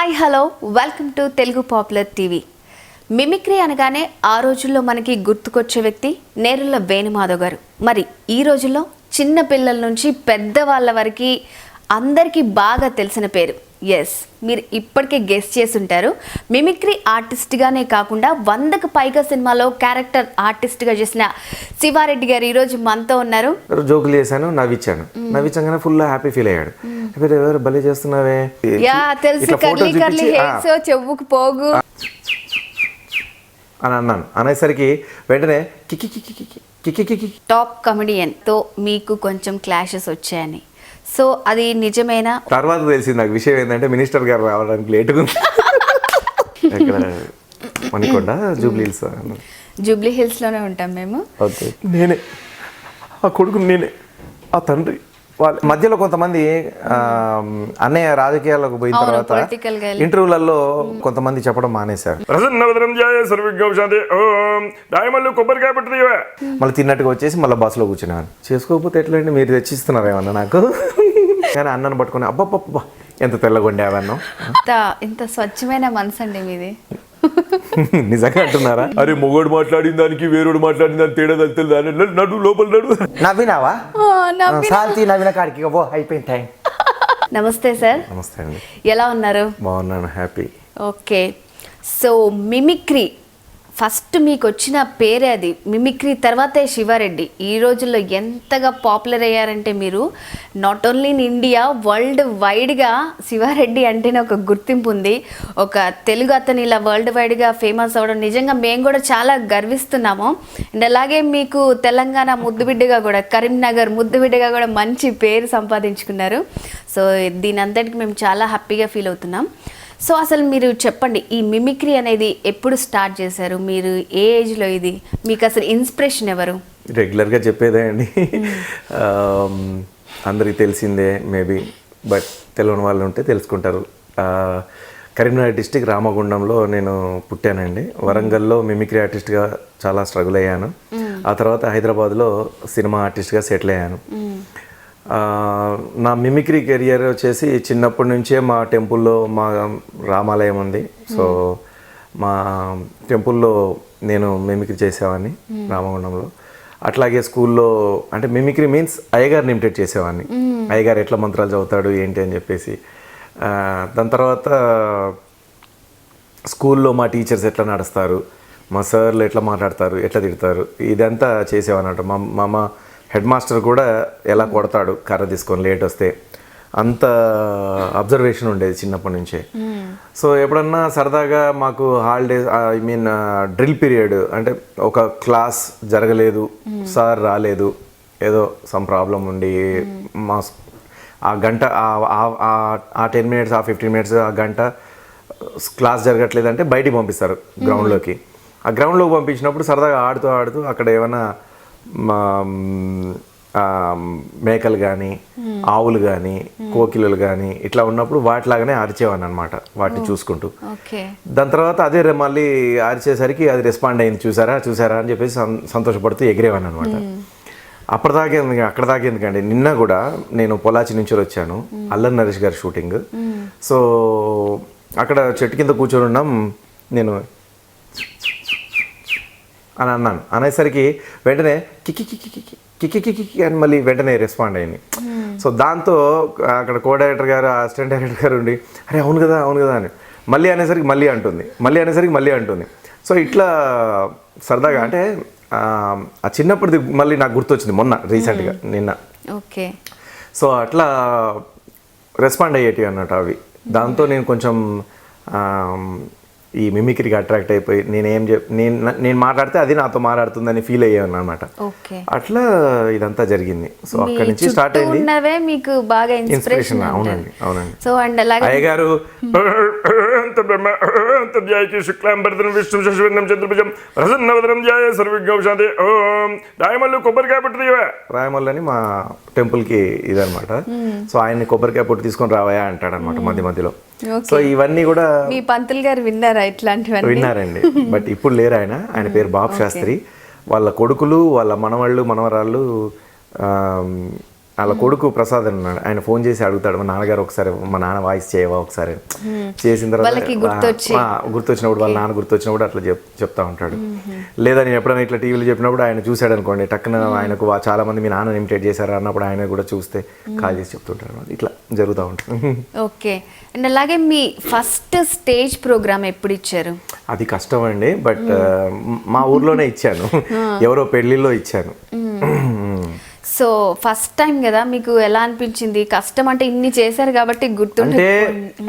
Hi hello welcome to Telugu popular TV. Mimicry అనగానే ఆ రోజుల్లో మనకి గుర్తుకొచ్చే వ్యక్తి నేరుల వేణుమాధవ్ గారు. మరి ఈ రోజుల్లో చిన్న పిల్లల నుంచి పెద్దవాళ్ళ వరకు అందరికీ బాగా తెలిసిన పేరు. ఎస్, మీరు ఇప్పటికే గెస్ చేసి ఉంటారు. మిమిక్రీ ఆర్టిస్ట్గానే కాకుండా 100కు పైగా సినిమాలో క్యారెక్టర్ ఆర్టిస్ట్గా చేసిన శివారెడ్డి గారు ఈరోజు మనతో ఉన్నారు. జోకులు చేశాను, నవ్వించగానే ఫుల్ హ్యాపీ ఫీల్ అయ్యాడు. ఎవరు భలే చేస్తున్నావే, యా తెలుసు, కర్లీ కర్లీ హెయిర్స్, చెవుకు పోగు అని అన్నాను. అనేసరికి వెంటనే టాప్ కమెడియన్ తో మీకు కొంచెం క్లాషెస్ వచ్చాయని, సో అది నిజమేనా? తర్వాత తెలిసింది నాకు విషయం ఏంటంటే మినిస్టర్ గారు రావడానికి లేటుగా ఉంది. ఎక్కడ మణికొండ, జూబ్లీ హిల్స్ లోనే ఉంటాం మేము. ఓకే, నేనే ఆ కొడుకు, నేనే ఆ తండ్రి. వాళ్ళ మధ్యలో కొంతమంది అన్నయ్య రాజకీయాల్లోకి పోయిన తర్వాత ఇంటర్వ్యూలలో కొంతమంది చెప్పడం మానేశారు. మళ్ళీ తిన్నట్టుగా వచ్చేసి మళ్ళీ బస్సులో కూర్చున్నాను. చేసుకోకపోతే ఎట్లండి, మీరు తెచ్చిస్తున్నారు ఏమన్నా నాకు. కానీ అన్నను పట్టుకుని అబ్బబ్బబ్బా ఎంత తెల్లగొండేవన్నో. ఇంత స్వచ్ఛమైన మనసు అండి మీది. నిజంగా అంటున్నారా? అరే మొగోడు మాట్లాడిన దానికి వేరేడు మాట్లాడిన దానికి తేడా తెలుస్తుంది. నడు లోపల నడు. నవ్వినావా? నవ్విన కాడికి అయిపోయింది టైం. నమస్తే సార్. నమస్తే అండి. ఎలా ఉన్నారు? బాగున్నాను, happy. Okay, so mimicry first మీకు వచ్చిన పేరే అది. మిమిక్రీ తర్వాతే శివారెడ్డి. ఈ రోజుల్లో ఎంతగా పాపులర్ అయ్యారంటే మీరు, not only in India, world వైడ్గా శివారెడ్డి అంటేనే ఒక గుర్తింపు ఉంది. ఒక తెలుగు అతను ఇలా వరల్డ్ వైడ్గా ఫేమస్ అవ్వడం నిజంగా మేము కూడా చాలా గర్విస్తున్నాము. అండ్ అలాగే మీకు తెలంగాణ ముద్దుబిడ్డగా కూడా, కరీంనగర్ ముద్దుబిడ్డగా కూడా మంచి పేరు సంపాదించుకున్నారు. సో దీని అంతటికి మేము చాలా హ్యాపీగా ఫీల్ అవుతున్నాం. సో అసలు మీరు చెప్పండి, ఈ మిమిక్రీ అనేది ఎప్పుడు స్టార్ట్ చేశారు? మీరు ఏ ఏజ్లో? ఇది మీకు అసలు ఇన్స్పిరేషన్ ఎవరు? రెగ్యులర్గా చెప్పేదే అండి, అందరికి తెలిసిందే మేబీ, బట్ తెలియని వాళ్ళు ఉంటే తెలుసుకుంటారు. కరీంనగర్ డిస్టిక్ రామగుండంలో నేను పుట్టానండి. వరంగల్లో మిమిక్రీ ఆర్టిస్ట్గా చాలా స్ట్రగుల్ అయ్యాను. ఆ తర్వాత హైదరాబాద్లో సినిమా ఆర్టిస్ట్గా సెటిల్ అయ్యాను. నా మిమిక్రీ కెరియర్ వచ్చేసి చిన్నప్పటి నుంచే మా టెంపుల్లో, మా రామాలయం ఉంది, సో మా టెంపుల్లో నేను మిమిక్రీ చేసేవాడిని రామగుండంలో. అట్లాగే స్కూల్లో అంటే మిమిక్రీ మీన్స్ అయ్యగారిని ఇమిటేట్ చేసేవాడిని. అయ్యగారు ఎట్లా మంత్రాలు చదువుతాడు ఏంటి అని చెప్పేసి. దాని తర్వాత స్కూల్లో మా టీచర్స్ ఎట్లా నడుస్తారు, మా సార్లు ఎట్లా మాట్లాడతారు, ఎట్లా తిడతారు, ఇదంతా చేసేవాన్నమాట. మా హెడ్ మాస్టర్ కూడా ఎలా కొడతాడు కర్ర తీసుకొని లేట్ వస్తే, అంత అబ్జర్వేషన్ ఉండేది చిన్నప్పటి నుంచే. సో ఎప్పుడన్నా సరదాగా మాకు holidays, I mean drill period అంటే ఒక క్లాస్ జరగలేదు, సార్ రాలేదు, ఏదో సమ్ ప్రాబ్లం ఉండి మా ఆ గంట ఆ 10 minutes, ఆ 15 minutes, ఆ గంట క్లాస్ జరగట్లేదంటే బయటికి పంపిస్తారు గ్రౌండ్లోకి. ఆ గ్రౌండ్లోకి పంపించినప్పుడు సరదాగా ఆడుతూ అక్కడ ఏమైనా మేకలు కానీ, ఆవులు కానీ, కోకిలలు కానీ ఇట్లా ఉన్నప్పుడు వాటిలాగానే అరిచేవాడిని అనమాట, వాటిని చూసుకుంటూ. దాని తర్వాత అదే మళ్ళీ అరిచేసరికి అది రెస్పాండ్ అయింది, చూసారా అని చెప్పేసి సంతోషపడుతూ ఎగిరేవాడిని అనమాట. అక్కడ దాకా ఎందుకండి, నిన్న కూడా నేను పొలాచి నుంచి వచ్చాను, అల్లరి నరేష్ గారి షూటింగ్. సో అక్కడ చెట్టు కింద కూర్చొని ఉన్నాం, నేను అని అన్నాను. అనేసరికి వెంటనే కికి అని మళ్ళీ వెంటనే రెస్పాండ్ అయింది. సో దాంతో అక్కడ కో డైరెక్టర్ గారు, అసిస్టెంట్ డైరెక్టర్ గారు ఉండి అరే అవును కదా అని మళ్ళీ అనేసరికి మళ్ళీ అంటుంది. సో ఇట్లా సరదాగా అంటే ఆ చిన్నప్పటిది మళ్ళీ నాకు గుర్తొచ్చింది మొన్న రీసెంట్గా, నిన్న. ఓకే, సో అట్లా రెస్పాండ్ అయ్యేటివి అన్నట్టు అవి. దాంతో నేను కొంచెం ఈ మిమిక్రీకి అట్రాక్ట్ అయిపోయి నేను మాట్లాడితే అది నాతో మాట్లాడుతుందని ఫీల్ అయ్యాను అనమాట. అట్లా ఇదంతా జరిగింది. సో అక్కడి నుంచి స్టార్ట్ అయింది మీకు బాగా ఇన్స్పిరేషన్. అవునండి. సో అండ్ అలాగే అయ్యగారు రాయమల్లు అని మా టెంపుల్కి ఇదనమాట. సో ఆయన్ని కొబ్బరికాయ పొట్టు తీసుకొని రావయా అంటాడనమాట మధ్య మధ్యలో. సో ఇవన్నీ కూడా మీ పంతులు గారు విన్నారా? ఇట్లాంటివన్నీ విన్నారండి, బట్ ఇప్పుడు లేరు ఆయన పేరు బాబు శాస్త్రి. వాళ్ళ కొడుకులు, వాళ్ళ మనవాళ్ళు, మనవరాళ్ళు వాళ్ళ కొడుకు ప్రసాద్ అని ఉన్నాడు, ఆయన ఫోన్ చేసి అడుగుతాడు మా నాన్నగారు ఒకసారి మా నాన్న వాయిస్ చేయవా ఒకసారి, చేసిన తర్వాత గుర్తొచ్చినప్పుడు వాళ్ళ నాన్న గుర్తొచ్చినప్పుడు అట్లా చెప్తా ఉంటాడు. లేదా నేను ఎప్పుడైనా ఇట్లా టీవీలో చెప్పినప్పుడు ఆయన చూశాడు అనుకోండి, టక్కున ఆయనకు చాలా మంది మీ నాన్న ఇమిటేట్ చేశారు అన్నప్పుడు ఆయన కూడా చూస్తే కాల్ చేసి చెప్తుంటాడు. ఇట్లా జరుగుతూ ఉంటుంది. ఓకే. అండ్ అలాగే మీ ఫస్ట్ స్టేజ్ ప్రోగ్రామ్ ఎప్పుడు ఇచ్చారు? అది కష్టం అండి, బట్ మా ఊర్లోనే ఇచ్చాను, ఎవరో పెళ్లిలో ఇచ్చాను. సో ఫస్ట్ టైం కదా, మీకు ఎలా అనిపించింది? కష్టం అంటే ఇన్ని చేశారు కాబట్టి గుర్తుంటే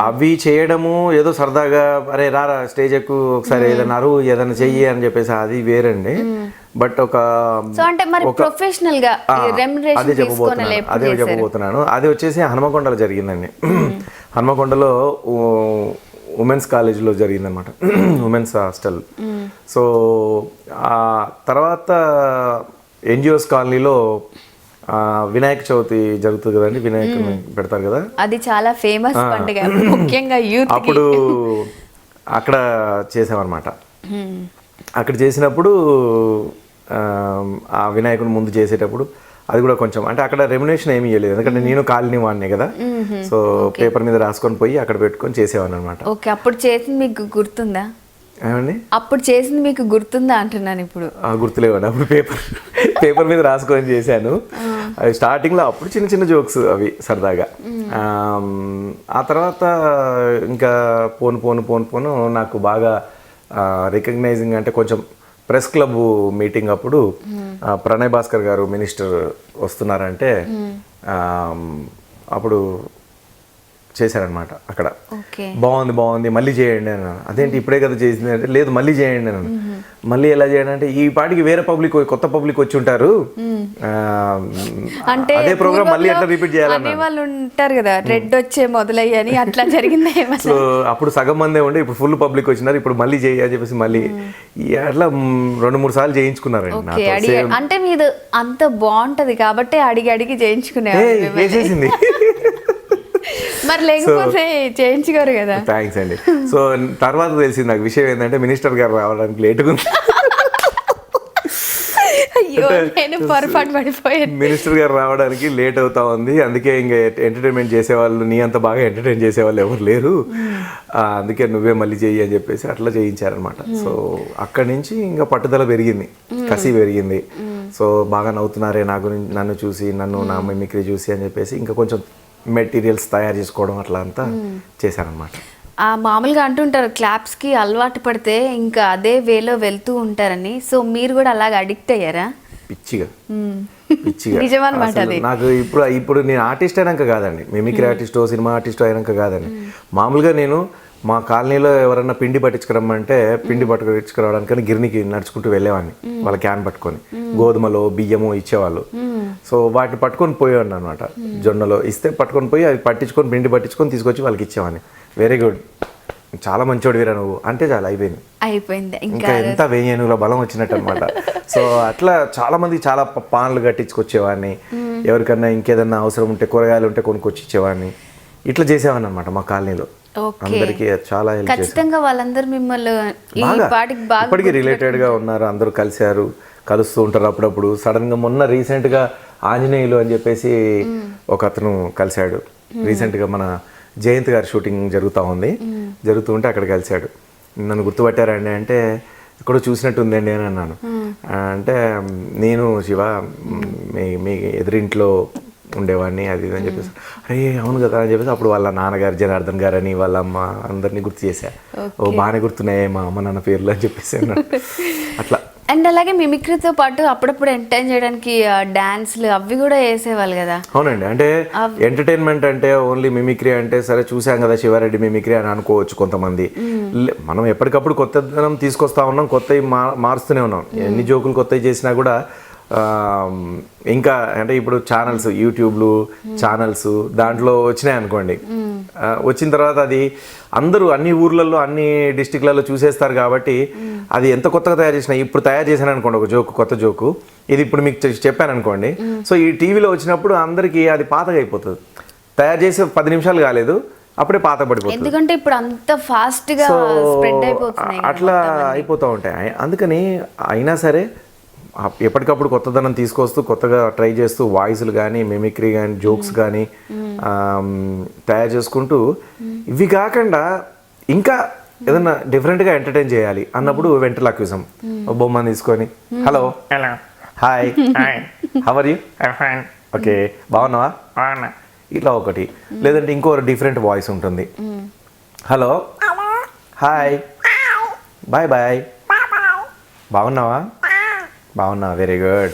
అవి చేయడము ఏదో సరదాగా అరే రారా స్టేజ్ ఎక్కువ ఒకసారి ఏదైనా చెయ్యి అని చెప్పేసి అది వేరండి. బట్ సో అంటే మరి ప్రొఫెషనల్ గా అదే చెప్పబోతున్నాను. అది వచ్చేసి హనుమకొండలో జరిగిందండి. హనుమకొండలో ఉమెన్స్ కాలేజ్లో జరిగిందనమాట, ఉమెన్స్ హాస్టల్. సో ఆ తర్వాత ఎన్జిఓస్ కాలనీలో వినాయక చవితి జరుగుతుంది కదండి, వినాయకుని పెడతారు కదా, అది చాలా ఫేమస్ పండుగ ముఖ్యంగా యూత్. అప్పుడు అక్కడ చేసామన్నమాట. అక్కడ చేసినప్పుడు ఆ వినాయకుని ముందు చేసేటప్పుడు అది కూడా కొంచెం అంటే అక్కడ రెమ్యునేషన్ ఏమీ ఇవ్వలేదు, ఎందుకంటే నేను కాలనీ వాడినే కదా. సో పేపర్ మీద రాసుకొని పోయి అక్కడ పెట్టుకొని చేసేవాడిని అనమాట. ఓకే. అప్పుడు చేసింది మీకు గుర్తుందా? ఏమండి అప్పుడు చేసింది మీకు గుర్తుందా అంటున్నాను. ఇప్పుడు గుర్తులేవండి. అప్పుడు పేపర్ మీద రాసుకొని చేశాను. అవి స్టార్టింగ్లో అప్పుడు చిన్న చిన్న జోక్స్ అవి సరదాగా. ఆ తర్వాత ఇంకా పోను నాకు బాగా రికగ్నైజింగ్ అంటే కొంచెం ప్రెస్ క్లబ్ మీటింగ్ అప్పుడు ప్రణయ్ భాస్కర్ గారు మినిస్టర్ వస్తున్నారంటే అప్పుడు చేశారనమాట. అక్కడ బాగుంది మళ్ళీ చేయండి అన్నాను. అదేంటి ఇప్పుడే కదా చేసింది అంటే లేదు మళ్ళీ చేయండి అన్నాను. మళ్ళీ ఎలా చేయండి అంటే ఈ పాటికి వేరే పబ్లిక్ కొత్త పబ్లిక్ వచ్చి ఉంటారు, అదే ప్రోగ్రామ్ మళ్ళీ అట్లా రిపీట్ చేయాలని వాళ్ళు ఉంటారు కదా, రెడ్ వచ్చే మొదలయ్యని అట్లా జరిగింది. సో అప్పుడు సగం మందే ఉండే, ఇప్పుడు ఫుల్ పబ్లిక్ వచ్చినారు, ఇప్పుడు మళ్ళీ చేయి అని చెప్పేసి మళ్ళీ అట్లా 2-3 సార్లు చేయించుకున్నారండి. అంటే మీరు అంత బాగుంటది కాబట్టి అడిగి చేయించుకునేది. మరి లేకపోతే చేయించుకోరు కదా. థ్యాంక్స్ అండి. సో తర్వాత తెలిసింది నాకు విషయం ఏంటంటే మినిస్టర్ గారు రావడానికి లేటుగా ఉంది. మినిస్టర్ గారు రావడానికి లేట్ అవుతా ఉంది, అందుకే ఇంకా ఎంటర్టైన్మెంట్ చేసేవాళ్ళు నీ అంత బాగా ఎంటర్టైన్ చేసేవాళ్ళు ఎవరు లేరు, అందుకే నువ్వే మళ్ళీ చెయ్యి అని చెప్పేసి అట్లా చేయించారనమాట. సో అక్కడి నుంచి ఇంకా పట్టుదల పెరిగింది, కసి పెరిగింది. సో బాగా నవ్వుతున్నారే నన్ను చూసి, నా మిమిక్రీ చూసి అని చెప్పేసి ఇంకా కొంచెం మెటీరియల్స్ తయారు చేసుకోవడం అట్లా అంతా చేశారనమాట. మామూలుగా అంటుంటారు క్లాప్స్కి అలవాటు పడితే ఇంకా అదే వేలో వెళ్తూ ఉంటారని. సో మీరు కూడా అలాగ అడిక్ట్ అయ్యారా? పిచ్చిగా నిజమన్నమాట. నాకు ఇప్పుడు నేను ఆర్టిస్ట్ అయినాక కాదండి, మిమిక్రీ ఆర్టిస్టో సినిమా ఆర్టిస్టో అయినాక కాదండి, మామూలుగా నేను మా కాలనీలో ఎవరన్నా పిండి పట్టించుకురమ్మంటే పిండి పట్టుకురావడానికని గిర్నికి నడుచుకుంటూ వెళ్ళేవాడిని, వాళ్ళ క్యాన్ పట్టుకొని గోధుమలో బియ్యము ఇచ్చేవాళ్ళు. సో వాటిని పట్టుకొని పోయేవాడిని అనమాట. జొన్నలో ఇస్తే పట్టుకొని పోయి అది పట్టించుకొని పిండి పట్టించుకొని తీసుకొచ్చి వాళ్ళకి ఇచ్చేవాడిని. వెరీ గుడ్, చాలా మంచోడు వీరా నువ్వు అంటే చాలా అయిపోయింది. ఇంకా ఎంత వేయనులో బలం వచ్చినట్టు అనమాట. సో అట్లా చాలా మంది చాలా పాన్లు కట్టించుకొచ్చేవాడిని, ఎవరికన్నా ఇంకేదన్నా అవసరం ఉంటే కూరగాయలు ఉంటే కొనుక్కొచ్చి ఇచ్చేవాడిని. ఇట్లా చేసేవాడిని అనమాట మా కాలనీలో. అందరికి చాలా హెల్ప్ ఖచ్చితంగా వాళ్ళందరూ మిమ్మల్ని ఇప్పటికీ రిలేటెడ్గా ఉన్నారు, అందరూ కలుస్తూ ఉంటారు అప్పుడప్పుడు. సడన్గా మొన్న రీసెంట్గా ఆంజనేయులు అని చెప్పేసి ఒక అతను కలిశాడు. రీసెంట్గా మన జయంత్ గారి షూటింగ్ జరుగుతూ ఉంటే అక్కడ కలిశాడు. నన్ను గుర్తుపట్టారండి అంటే ఎక్కడో చూసినట్టు ఉందండి అని అన్నాను. అంటే నేను శివ మీ ఎదురింట్లో ఉండేవాడిని అది అని చెప్పేసి, అరే అవును కదా అని చెప్పేసి అప్పుడు వాళ్ళ నాన్నగారు జనార్దన్ గారు అని వాళ్ళ అమ్మ అందరినీ గుర్తు చేశా. బాగానే గుర్తున్నాయి మా అమ్మ నాన్న పేర్లు అని చెప్పేసి అట్లా. అండ్ అలాగే మిమిక్రీతో పాటు అప్పుడప్పుడు ఎంటర్టైన్ చేయడానికి డాన్స్లు అవి కూడా వేసేవాళ్ళు కదా. అవునండి, అంటే ఎంటర్టైన్మెంట్ అంటే ఓన్లీ మిమిక్రీ అంటే సరే చూసాం కదా శివారెడ్డి మిమిక్రీ అని అనుకోవచ్చు కొంతమంది. మనం ఎప్పటికప్పుడు కొత్తదనం తీసుకొస్తా ఉన్నాం, కొత్తవి మారుస్తూనే ఉన్నాం. ఎన్ని జోకులు కొత్తవి చేసినా కూడా ఇంకా అంటే ఇప్పుడు ఛానల్స్, యూట్యూబ్లు ఛానల్స్ దాంట్లో వచ్చినాయి అనుకోండి, వచ్చిన తర్వాత అది అందరూ అన్ని ఊర్లలో అన్ని డిస్టిక్లలో చూసేస్తారు కాబట్టి అది ఎంత కొత్తగా తయారు చేసినా, ఇప్పుడు తయారు చేశాను అనుకోండి ఒక జోకు, కొత్త జోకు, ఇది ఇప్పుడు మీకు చెప్పాను అనుకోండి, సో ఈ టీవీలో వచ్చినప్పుడు అందరికీ అది పాతగా అయిపోతుంది. తయారు చేసి 10 నిమిషాలు కాలేదు అప్పుడే పాత పడిపోతుంది, ఎందుకంటే ఇప్పుడు అంత ఫాస్ట్ గా స్ప్రెడ్ అయిపోతుంది, అట్లా అయిపోతూ ఉంటాయి. అందుకని అయినా సరే ఎప్పటికప్పుడు కొత్తదనం తీసుకొస్తూ కొత్తగా ట్రై చేస్తూ వాయిస్లు కానీ మిమిక్రీ కానీ జోక్స్ కానీ తయారు చేసుకుంటూ ఇవి కాకుండా ఇంకా ఏదన్నా డిఫరెంట్గా ఎంటర్టైన్ చేయాలి అన్నప్పుడు వెంట్రలాక్విజం బొమ్మని తీసుకొని hello hi how are you okay బాగున్నావా ఇట్లా ఒకటి, లేదంటే ఇంకో డిఫరెంట్ వాయిస్ ఉంటుంది. హలో హాయ్ బాయ్ బాయ్ బాగున్నావా వెరీ గుడ్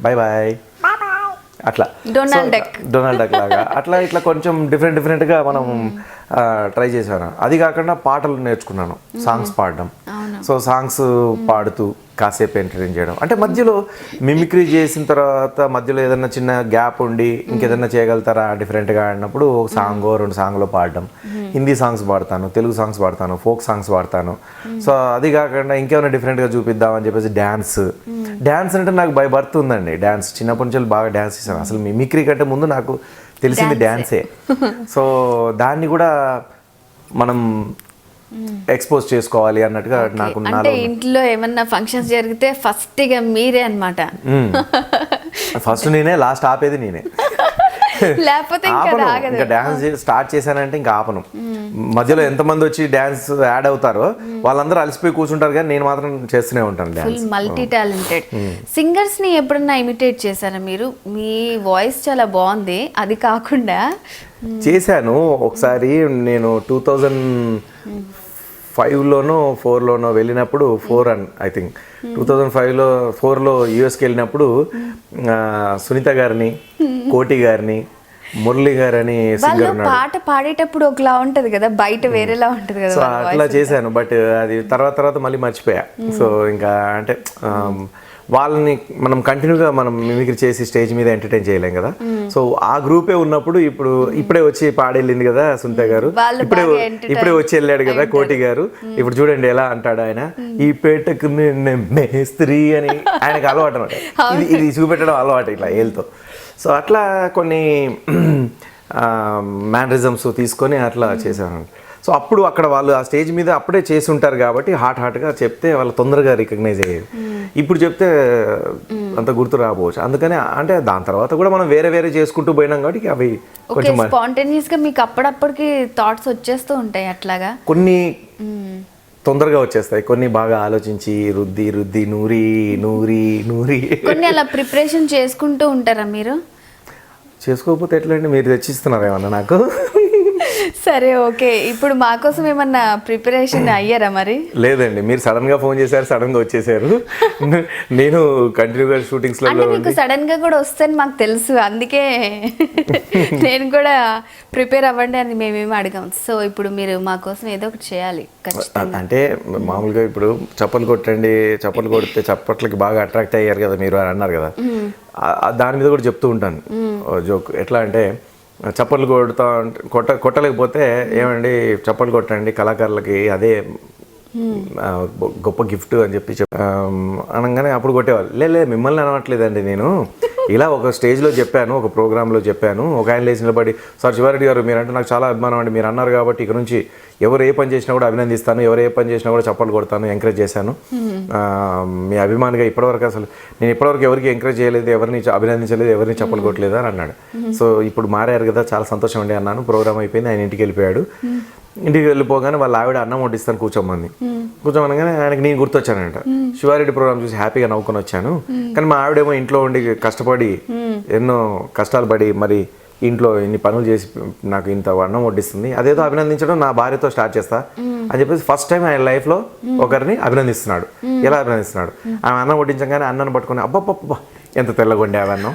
బాయ్ బాయ్ అట్లా డొనాల్డ్ డక్ లాగా అట్లా ఇట్లా కొంచెం డిఫరెంట్గా మనం ట్రై చేశాను. అది కాకుండా పాటలు నేర్చుకున్నాను, సాంగ్స్ పాడడం. సో సాంగ్స్ పాడుతూ కాసేపు ఎంటర్టైన్ చేయడం, అంటే మధ్యలో మిమిక్రీ చేసిన తర్వాత మధ్యలో ఏదైనా చిన్న గ్యాప్ ఉండి ఇంకేదైనా చేయగలుగుతారా డిఫరెంట్గా అన్నప్పుడు ఒక సాంగో 2 సాంగ్లో పాడడం. హిందీ సాంగ్స్ పాడతాను, తెలుగు సాంగ్స్ పాడతాను, ఫోక్ సాంగ్స్ పాడతాను. సో అది కాకుండా ఇంకేమైనా డిఫరెంట్గా చూపిద్దామని చెప్పేసి డ్యాన్స్ అంటే నాకు బై బర్త్ ఉందండి. డ్యాన్స్ చిన్నప్పటి నుంచి బాగా డ్యాన్స్ చేశాను. అసలు మిమిక్రీ కంటే ముందు నాకు తెలిసింది డ్యాన్సే. సో దాన్ని కూడా మనం ఎక్స్పోజ్ చేసుకోవాలి అన్నట్టుగా నాకు అంటే ఇంట్లో ఏమన్నా ఫంక్షన్స్ జరిగితే ఫస్ట్ ఇక మీరే అన్నమాట. ఫస్ట్ నేనే, లాస్ట్ ఆపేది నేనే. లేకపోతే ఇంకా డాన్స్ స్టార్ట్ చేశానంటే ఇంకా ఆపను. మధ్యలో ఎంతమంది వచ్చి డాన్స్ యాడ్ అవుతారో వాళ్ళందరూ అలసిపోయి కూర్చుంటారు, కానీ నేను మాత్రం చేస్తూనే ఉంటాను డాన్స్. మల్టీ టాలెంటెడ్ సింగర్స్ ని ఎప్పుడన్నా ఇమిటేట్ చేశారా మీరు? మీ వాయిస్ చాలా బాగుంది. అది కాకుండా చేశాను ఒకసారి. నేను 2005లోనో 4లోనో వెళ్ళినప్పుడు, 4 ఐ థింక్ 2004లో యూఎస్కి వెళ్ళినప్పుడు సునీత గారిని, కోటి గారిని, మురళి గారని సింగర్ ఉన్నాడు. పాట పాడేటప్పుడు ఒకలా ఉంటది కదా, బయట వేరేలా ఉంటది కదా. సో అట్లా చేశాను, బట్ అది తర్వాత మళ్ళీ మర్చిపోయా. సో ఇంకా అంటే వాళ్ళని మనం కంటిన్యూగా మనం మిమిక్రీ చేసి స్టేజ్ మీద ఎంటర్టైన్ చేయలేం కదా. సో ఆ గ్రూపే ఉన్నప్పుడు ఇప్పుడే వచ్చి పాడెళ్ళింది కదా సునీత గారు, ఇప్పుడే వచ్చి వెళ్ళాడు కదా కోటి గారు. ఇప్పుడు చూడండి ఎలా అంటాడు ఆయన, ఈ పేటకు మేస్త్రి అని ఆయనకు అలవాటు అనమాట. ఇది చూపెట్టడం అలవాటు ఇట్లా ఏళ్ళతో. సో అట్లా కొన్ని మ్యానరిజమ్స్ తీసుకొని అట్లా చేశాను. సో అప్పుడు అక్కడ వాళ్ళు ఆ స్టేజ్ మీద అప్పుడే చేసి ఉంటారు కాబట్టి హాట్గా చెప్తే వాళ్ళు తొందరగా రికగ్నైజ్ అయ్యేది. ఇప్పుడు చెప్తే అంత గుర్తు రాకపోవచ్చు. అందుకని అంటే దాని తర్వాత కూడా మనం వేరే చేసుకుంటూ పోయినాం కాబట్టి అవి కొంచెం స్పాంటేనియస్ గా మీకు అప్పుడప్పటికి థాట్స్ వచ్చేస్తూ ఉంటాయి. అట్లాగా కొన్ని తొందరగా వచ్చేస్తాయి, కొన్ని బాగా ఆలోచించి రుద్ది నూరి కొన్ని అలా ప్రిపరేషన్ చేసుకుంటూ ఉంటారా మీరు? చేసుకోకపోతే ఎట్లండి, మీరు తెచ్చిస్తున్నారు ఏమన్నా నాకు? సరే ఓకే, ఇప్పుడు మా కోసం ఏమన్నా ప్రిపరేషన్ అయ్యారా మరి? లేదండి, మీరు సడన్ గా ఫోన్ చేశారు, సడన్ గా వచ్చేసారు. నేను కంటిన్యూగా షూటింగ్స్ లో మీకు సడన్ గా కూడా వస్తే మాకు తెలుసు, అందుకే నేను కూడా ప్రిపేర్ అవ్వండి అని మేమేమి అడిగాం. సో ఇప్పుడు మీరు మా కోసం ఏదో ఒకటి చేయాలి ఖచ్చితంగా. అంటే మామూలుగా ఇప్పుడు చప్పట్లు కొడితే చప్పట్లకి బాగా అట్రాక్ట్ అయ్యారు కదా మీరు అని అన్నారు కదా, దాని మీద కూడా చెప్తూ ఉంటాను జోక్. ఎట్లా అంటే చప్పట్లు కొట్టలేకపోతే ఏమండి చప్పట్లు కొట్టండి కళాకారులకి, అదే గొప్ప గిఫ్ట్ అని చెప్పి అనగానే అప్పుడు కొట్టేవాళ్ళు. లే మిమ్మల్ని అనట్లేదండి, నేను ఇలా ఒక స్టేజ్లో చెప్పాను, ఒక ప్రోగ్రాంలో చెప్పాను. ఒక ఆయన లేచి నిలబడి, సార్ శివారెడ్డి గారు మీరంటే నాకు చాలా అభిమానం అండి, మీరు అన్నారు కాబట్టి ఇక నుంచి ఎవరు ఏ పని చేసినా కూడా అభినందిస్తాను, ఎవరు ఏ పని చేసినా కూడా చప్పట్లు కొడతాను, ఎంకరేజ్ చేశాను. మీ అభిమానిగా ఇప్పటివరకు అసలు నేను ఇప్పటివరకు ఎవరికి ఎంకరేజ్ చేయలేదు, ఎవరిని అభినందించలేదు, ఎవరిని చప్పట్లు కొట్టలేదు అని అన్నాడు. సో ఇప్పుడు మారారు కదా, చాలా సంతోషం అండి అన్నాను. ప్రోగ్రామ్ అయిపోయింది, ఆయన ఇంటికి వెళ్ళిపోయాడు. ఇంటికి వెళ్ళిపోగానే వాళ్ళ ఆవిడ అన్నం వడ్డిస్తాను కూర్చోమనగానే ఆయనకి నేను గుర్తొచ్చానంట. శివారెడ్డి ప్రోగ్రామ్ చూసి హ్యాపీగా నవ్వుకొని వచ్చాను, కానీ మా ఆవిడేమో ఇంట్లో ఉండి కష్టపడి ఎన్నో కష్టాలు పడి మరి ఇంట్లో ఇన్ని పనులు చేసి నాకు ఇంత అన్నం వడ్డిస్తుంది, అదేదో అభినందించడం నా భార్యతో స్టార్ట్ చేస్తా అని చెప్పేసి ఫస్ట్ టైం ఆయన లైఫ్లో ఒకరిని అభినందిస్తున్నాడు. ఎలా అభినందిస్తున్నాడు, ఆమె అన్నం వడ్డించగానే అన్నాన్ని పట్టుకొని అబ్బబ్బబ్బా ఎంత తెల్లగొండే అన్నం.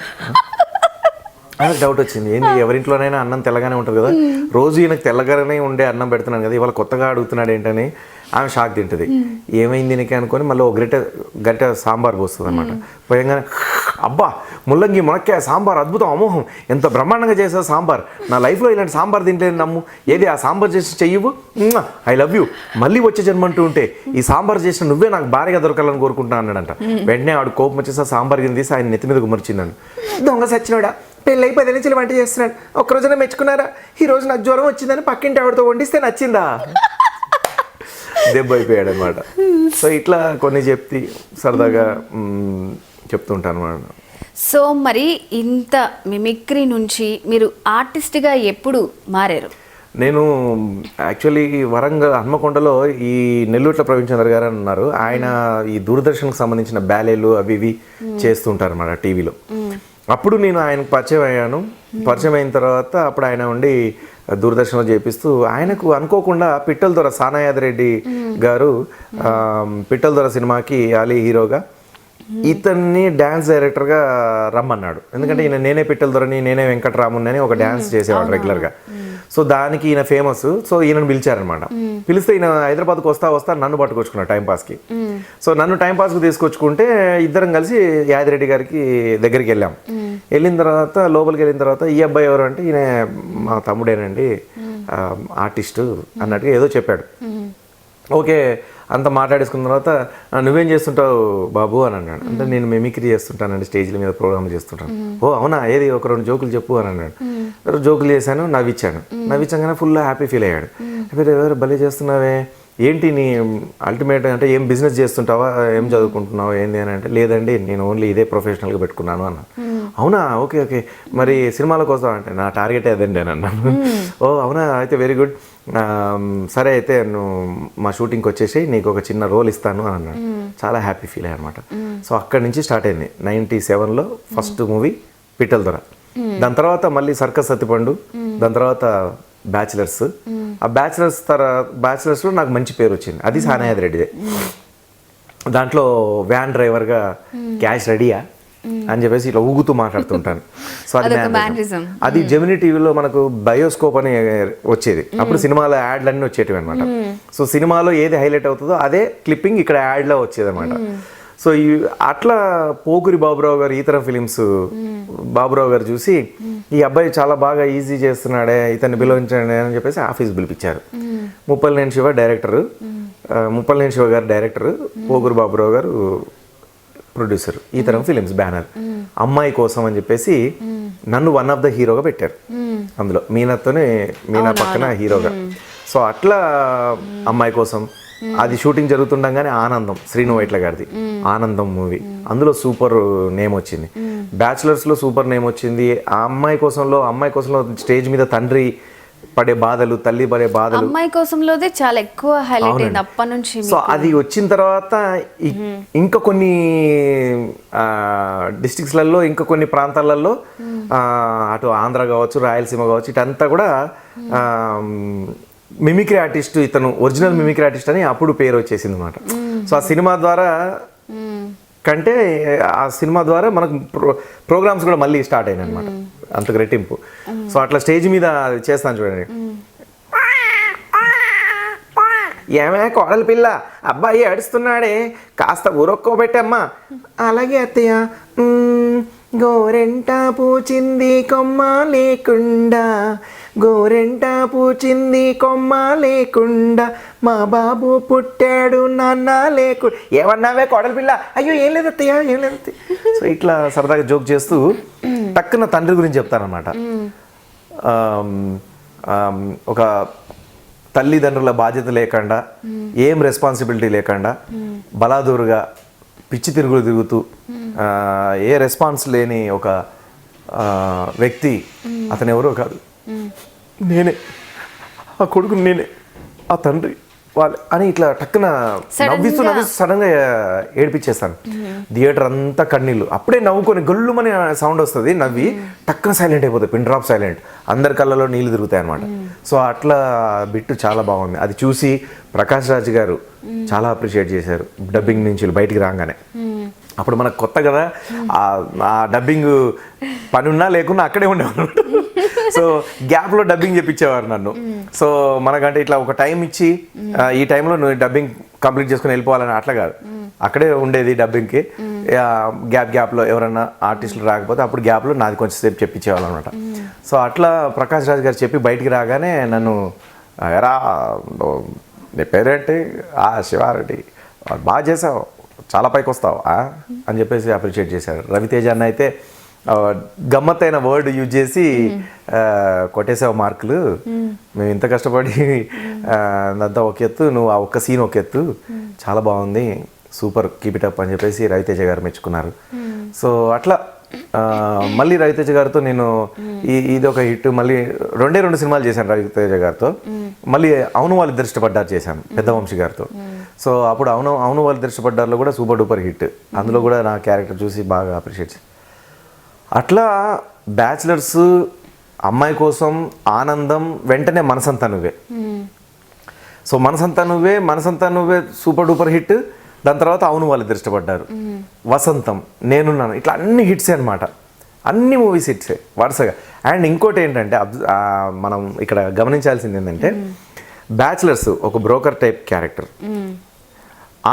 డౌట్ వచ్చింది, ఏంటి ఎవరింట్లోనైనా అన్నం తెల్లగానే ఉంటుంది కదా, రోజు ఈయనకు తెల్లగానే ఉండే అన్నం పెడుతున్నాను కదా, ఇవాళ కొత్తగా అడుగుతున్నాడు ఏంటని ఆమె షాక్ తింటుంది. ఏమైంది దీనికి అనుకొని మళ్ళీ ఒక గరిటె సాంబార్ పోస్తుంది అనమాట. పోయంగానే అబ్బా ముల్లంగి మునక్కాయ సాంబార్ అద్భుతం, అమోహం, ఎంత బ్రహ్మాండంగా చేసావు సాంబార్, నా లైఫ్లో ఇలాంటి సాంబార్ తింటేనే నమ్ము, ఏది ఆ సాంబార్ చేసి చెయ్యవు, ఐ లవ్ యూ, మళ్ళీ వచ్చే జన్మంటూ ఉంటే ఈ సాంబార్ చేసిన నువ్వే నాకు భారీగా దొరకాలని కోరుకుంటున్నా అన్నాడంట. వెంటనే ఆడు కోపం వచ్చేసి సాంబార్ కింద తీసి ఆయన నెత్తి మీద గుమర్చిందండి. దొంగ సచ్చినోడా, పెళ్ళై 10 నుంచి వంట చేస్తున్నాడు, ఒక్కరోజున మెచ్చుకున్నారా, ఈ రోజు నాకు జ్వరం వచ్చిందని పక్కింటి ఆవిడతో వండిస్తే నచ్చిందా? దెబ్బ అయిపోయాడు అనమాట. సో ఇట్లా కొన్ని సరదాగా చెప్తుంటాను అనమాట. సో మరి ఇంత మిమిక్రీ నుంచి మీరు ఆర్టిస్ట్గా ఎప్పుడు మారారు? నేను యాక్చువల్లీ వరంగల్ హన్మకొండలో ఈ నెల్లూట్ల ప్రవీణ్ గారు అని ఉన్నారు. ఆయన ఈ దూరదర్శన్కి సంబంధించిన బ్యాలేలు అవి ఇవి చేస్తుంటారు అన్నమాట టీవీలో. అప్పుడు నేను ఆయనకు పరిచయం అయ్యాను. పరిచయం అయిన తర్వాత అప్పుడు ఆయన ఉండి దూరదర్శన్లో చేపిస్తూ ఆయనకు అనుకోకుండా పిట్టల దొర సానాయాదరెడ్డి గారు పిట్టల దొర సినిమాకి అలీ హీరోగా ఇతన్ని డ్యాన్స్ డైరెక్టర్గా రమ్మన్నాడు. ఎందుకంటే ఈయన నేనే పిట్టల దొరని నేనే వెంకటరాముని అని ఒక డ్యాన్స్ చేసేవాడు రెగ్యులర్గా. సో దానికి ఈయన ఫేమస్. సో ఈయనను పిలిచారనమాట. పిలిస్తే ఈయన హైదరాబాద్కి వస్తా నన్ను పట్టుకొచ్చుకున్నాడు టైంపాస్కి. సో నన్ను టైంపాస్కి తీసుకొచ్చుకుంటే ఇద్దరం కలిసి యాదిరెడ్డి గారికి దగ్గరికి వెళ్ళాం. వెళ్ళిన తర్వాత లోపలికి వెళ్ళిన తర్వాత ఈ అబ్బాయి ఎవరు అంటే ఈయన మా తమ్ముడేనండి ఆర్టిస్టు అన్నట్టుగా ఏదో చెప్పాడు. ఓకే అంత మాట్లాడేసుకున్న తర్వాత నువ్వేం చేస్తుంటావు బాబు అని అన్నాడు. అంటే నేను మిమిక్రీ చేస్తుంటానండి, స్టేజ్ల మీద ప్రోగ్రామ్లు చేస్తుంటాను. ఓ అవునా, ఏది ఒక 2 జోకులు చెప్పు అని అన్నాడు. జోకులు చేశాను, నవ్వించగానే ఫుల్ హ్యాపీ ఫీల్ అయ్యాడు. ఎవరు భలే చేస్తున్నావే, ఏంటి నీ అల్టిమేట్ అంటే ఏం బిజినెస్ చేస్తుంటావా, ఏం చదువుకుంటున్నావు ఏంది అని అంటే లేదండి నేను ఓన్లీ ఇదే ప్రొఫెషనల్గా పెట్టుకున్నాను అన్నాను. అవునా, ఓకే ఓకే, మరి సినిమాలకు వస్తావు నా టార్గెట్ అదండి అని అన్నాను. ఓ అవునా, అయితే వెరీ గుడ్, సరే అయితే నువ్వు మా షూటింగ్కి వచ్చేసి నీకు ఒక చిన్న రోల్ ఇస్తాను అని అన్నాడు. చాలా హ్యాపీ ఫీల్ అయ్యా అనమాట. సో అక్కడి నుంచి స్టార్ట్ అయింది 97లో ఫస్ట్ మూవీ పిట్టల దొర. దాని తర్వాత మళ్ళీ సర్కస్ సత్తిపండు, దాని తర్వాత బ్యాచిలర్స్. ఆ బ్యాచిలర్స్లో నాకు మంచి పేరు వచ్చింది, అది సానాయాద్ రెడ్డిదే. దాంట్లో వ్యాన్ డ్రైవర్గా క్యాష్ రెడీయా అని చెప్పేసి ఇట్లా ఊగుతూ మాట్లాడుతుంటాను. సో అది జెమినీ టీవీలో మనకు బయోస్కోప్ అని వచ్చేది. అప్పుడు సినిమాలో యాడ్లన్నీ వచ్చేటివి అనమాట. సో సినిమాలో ఏది హైలైట్ అవుతుందో అదే క్లిప్పింగ్ ఇక్కడ యాడ్లో వచ్చేది అనమాట. సో అట్లా పోకురి బాబురావు గారు ఈ తరం ఫిలిమ్స్ బాబురావు గారు చూసి ఈ అబ్బాయి చాలా బాగా ఈజీ చేస్తున్నాడే, ఇతన్ని పిలవించండి అని చెప్పేసి ఆఫీస్ పిలిపించారు. ముప్పలనేని శివ డైరెక్టరు, ముప్పలనేని శివ గారు డైరెక్టరు, పోకురి బాబురావు గారు ప్రొడ్యూసర్, ఈ తరం ఫిలిమ్స్ బ్యానర్. అమ్మాయి కోసం అని చెప్పేసి నన్ను వన్ ఆఫ్ ద హీరోగా పెట్టారు. అందులో మీనా పక్కన హీరోగా. సో అట్లా అమ్మాయి కోసం అది షూటింగ్ జరుగుతుండగానే ఆనందం, శ్రీను వైట్ల గారిది ఆనందం మూవీ, అందులో సూపర్ నేమ్ వచ్చింది. బ్యాచులర్స్లో సూపర్ నేమ్ వచ్చింది. ఆ అమ్మాయి కోసంలో స్టేజ్ మీద తండ్రి పడే బాధలు, తల్లి పడే బాధలు, అమ్మాయి కోసంలోదే చాలా ఎక్కువ హైలైట్ అయింది అప్పటి నుంచి. సో అది వచ్చిన తర్వాత ఇంకా కొన్ని డిస్ట్రిక్ట్స్లలో ఇంకా కొన్ని ప్రాంతాలలో అటు ఆంధ్ర కావచ్చు, రాయలసీమ కావచ్చు, ఇటంతా కూడా మిమిక్రీ ఆర్టిస్ట్, ఇతను ఒరిజినల్ మిమిక్రీ ఆర్టిస్ట్ అని అప్పుడు పేరు వచ్చేసింది అనమాట. సో ఆ సినిమా ద్వారా కంటే ఆ సినిమా ద్వారా మనకు ప్రోగ్రామ్స్ కూడా మళ్ళీ స్టార్ట్ అయినాయి అనమాట, అంతకు రెట్టింపు. సో అట్లా స్టేజ్ మీద చేస్తాను చూడండి. ఏమే కోడలి పిల్ల, అబ్బాయి ఏడుస్తున్నాడే, కాస్త ఊరొక్కోబెట్టమ్మా. అలాగే అత్తయ్య. గోరెంట పూచింది కొమ్మ లేకుండా, గోరెంట పూచింది కొమ్మ లేకుండా, మా బాబు పుట్టాడు నాన్న లేకుండా. ఏమన్నావే కోడలి పిల్ల? అయ్యో ఏం లేదు అత్తయ్య, ఏం లేదు. సో ఇట్లా సరదాగా జోక్ చేస్తూ టక్కున తండ్రి గురించి చెప్తారనమాట. ఒక తల్లిదండ్రుల బాధ్యత లేకుండా, ఏం రెస్పాన్సిబిలిటీ లేకుండా, బలాదూరుగా పిచ్చి తిరుగులు తిరుగుతూ ఏ రెస్పాన్స్ లేని ఒక వ్యక్తి, అతను ఎవరో కాదు, నేనే, ఆ కొడుకు నేనే, ఆ తండ్రి వాళ్ళే అని ఇట్లా టక్కున నవ్విస్తూ సడన్గా ఏడిపించేస్తాను. థియేటర్ అంతా కన్నీళ్ళు. అప్పుడే నవ్వుకొని గొల్లుమని సౌండ్ వస్తుంది, నవ్వి టక్కున సైలెంట్ అయిపోతుంది, పిన్ డ్రాప్ సైలెంట్, అందరి కళ్ళలో నీళ్ళు తిరుగుతాయి అనమాట. సో అట్లా బిట్టు చాలా బాగుంది. అది చూసి ప్రకాష్ రాజ్ గారు చాలా అప్రిషియేట్ చేశారు. డబ్బింగ్ నుంచి బయటికి రాగానే, అప్పుడు మనకు కొత్త కదా, ఆ డబ్బింగ్ పని ఉన్నా లేకున్నా అక్కడే ఉండేవారు. సో గ్యాప్లో డబ్బింగ్ చెప్పించేవారు నన్ను. సో మనకంటే ఇట్లా ఒక టైం ఇచ్చి ఈ టైంలో నువ్వు డబ్బింగ్ కంప్లీట్ చేసుకుని వెళ్ళిపోవాలని అట్లా కాదు, అక్కడే ఉండేది డబ్బింగ్కి. గ్యాప్లో ఎవరైనా ఆర్టిస్టులు రాకపోతే అప్పుడు గ్యాప్లో నాది కొంచెం సేపు చెప్పించేవాళ్ళు అనమాట. సో అట్లా ప్రకాష్ రాజ్ గారు చెప్పి బయటికి రాగానే నన్ను, ఎరా నీ పేరేంటి? శివారెడ్డి, బాగా చేసావు, చాలా పైకి వస్తావు అని చెప్పేసి అప్రిషియేట్ చేశారు. రవితేజ అన్న అయితే గమ్మత్తైన వర్డ్ యూజ్ చేసి కొట్టేసావు మార్కులు, మేము ఇంత కష్టపడి అదంతా ఒక ఎత్తు, నువ్వు ఆ ఒక్క సీన్ ఒక ఎత్తు, చాలా బాగుంది, సూపర్, కీప్ ఇట్ అప్ అని చెప్పేసి రవితేజ గారు మెచ్చుకున్నారు. సో అట్లా మళ్ళీ రవితేజ గారితో నేను ఇది ఒక హిట్, మళ్ళీ 2 సినిమాలు చేశాను రవితేజ గారితో. మళ్ళీ అవును వాళ్ళు ఇష్టపడ్డారు చేశాను పెద్దవంశీ గారితో. సో అప్పుడు అవును వాళ్ళు ఇష్టపడ్డారులో కూడా సూపర్ డూపర్ హిట్, అందులో కూడా నా క్యారెక్టర్ చూసి బాగా అప్రిషియేట్. అట్లా బ్యాచిలర్స్, అమ్మాయి కోసం, ఆనందం, వెంటనే మనసంతా నువ్వే. సో మనసంతా నువ్వే సూపర్ డూపర్ హిట్. దాని తర్వాత అవును వాళ్ళు ఇష్టపడ్డారు, వసంతం, నేనున్నాను, ఇట్లా అన్ని హిట్సే అనమాట. అన్ని మూవీస్ హిట్సే వరుసగా. అండ్ ఇంకోటి ఏంటంటే మనం ఇక్కడ గమనించాల్సింది ఏంటంటే బ్యాచిలర్స్ ఒక బ్రోకర్ టైప్ క్యారెక్టర్,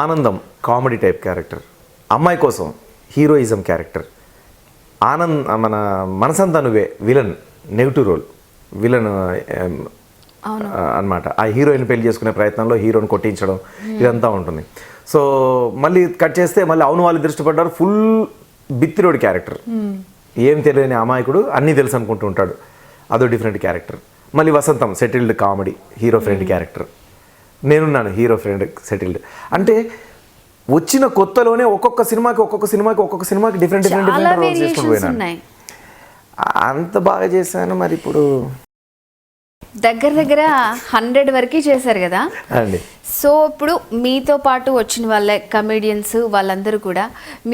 ఆనందం కామెడీ టైప్ క్యారెక్టర్, అమ్మాయి కోసం హీరోయిజం క్యారెక్టర్, మన మనసంతా నువ్వే విలన్, నెగిటివ్ రోల్ విలన్ అన్నమాట. ఆ హీరోయిన్ పెళ్లి చేసుకునే ప్రయత్నంలో హీరోని కొట్టించడం ఇదంతా ఉంటుంది. సో మళ్ళీ కట్ చేస్తే మళ్ళీ అవును వాళ్ళు దృష్టిపడ్డారు, ఫుల్ బిత్తిరోడి క్యారెక్టర్, ఏం తెలియని అమాయకుడు అన్నీ తెలుసు అనుకుంటూ ఉంటాడు, అదో డిఫరెంట్ క్యారెక్టర్. మళ్ళీ వసంతం settled comedy hero friend character, నేనున్నాను హీరో ఫ్రెండ్ సెటిల్డ్. అంటే వచ్చిన కొత్తలోనే ఒక్కొక్క సినిమాకి డిఫరెంట్ రోల్స్ చేసుకుంటూ పోయినాను. అంత బాగా చేశాను. మరి ఇప్పుడు దగ్గర 100 వరకు చేశారు కదా అండి. సో ఇప్పుడు మీతో పాటు వచ్చిన వాళ్ళ కమెడియన్స్ వాళ్ళందరూ కూడా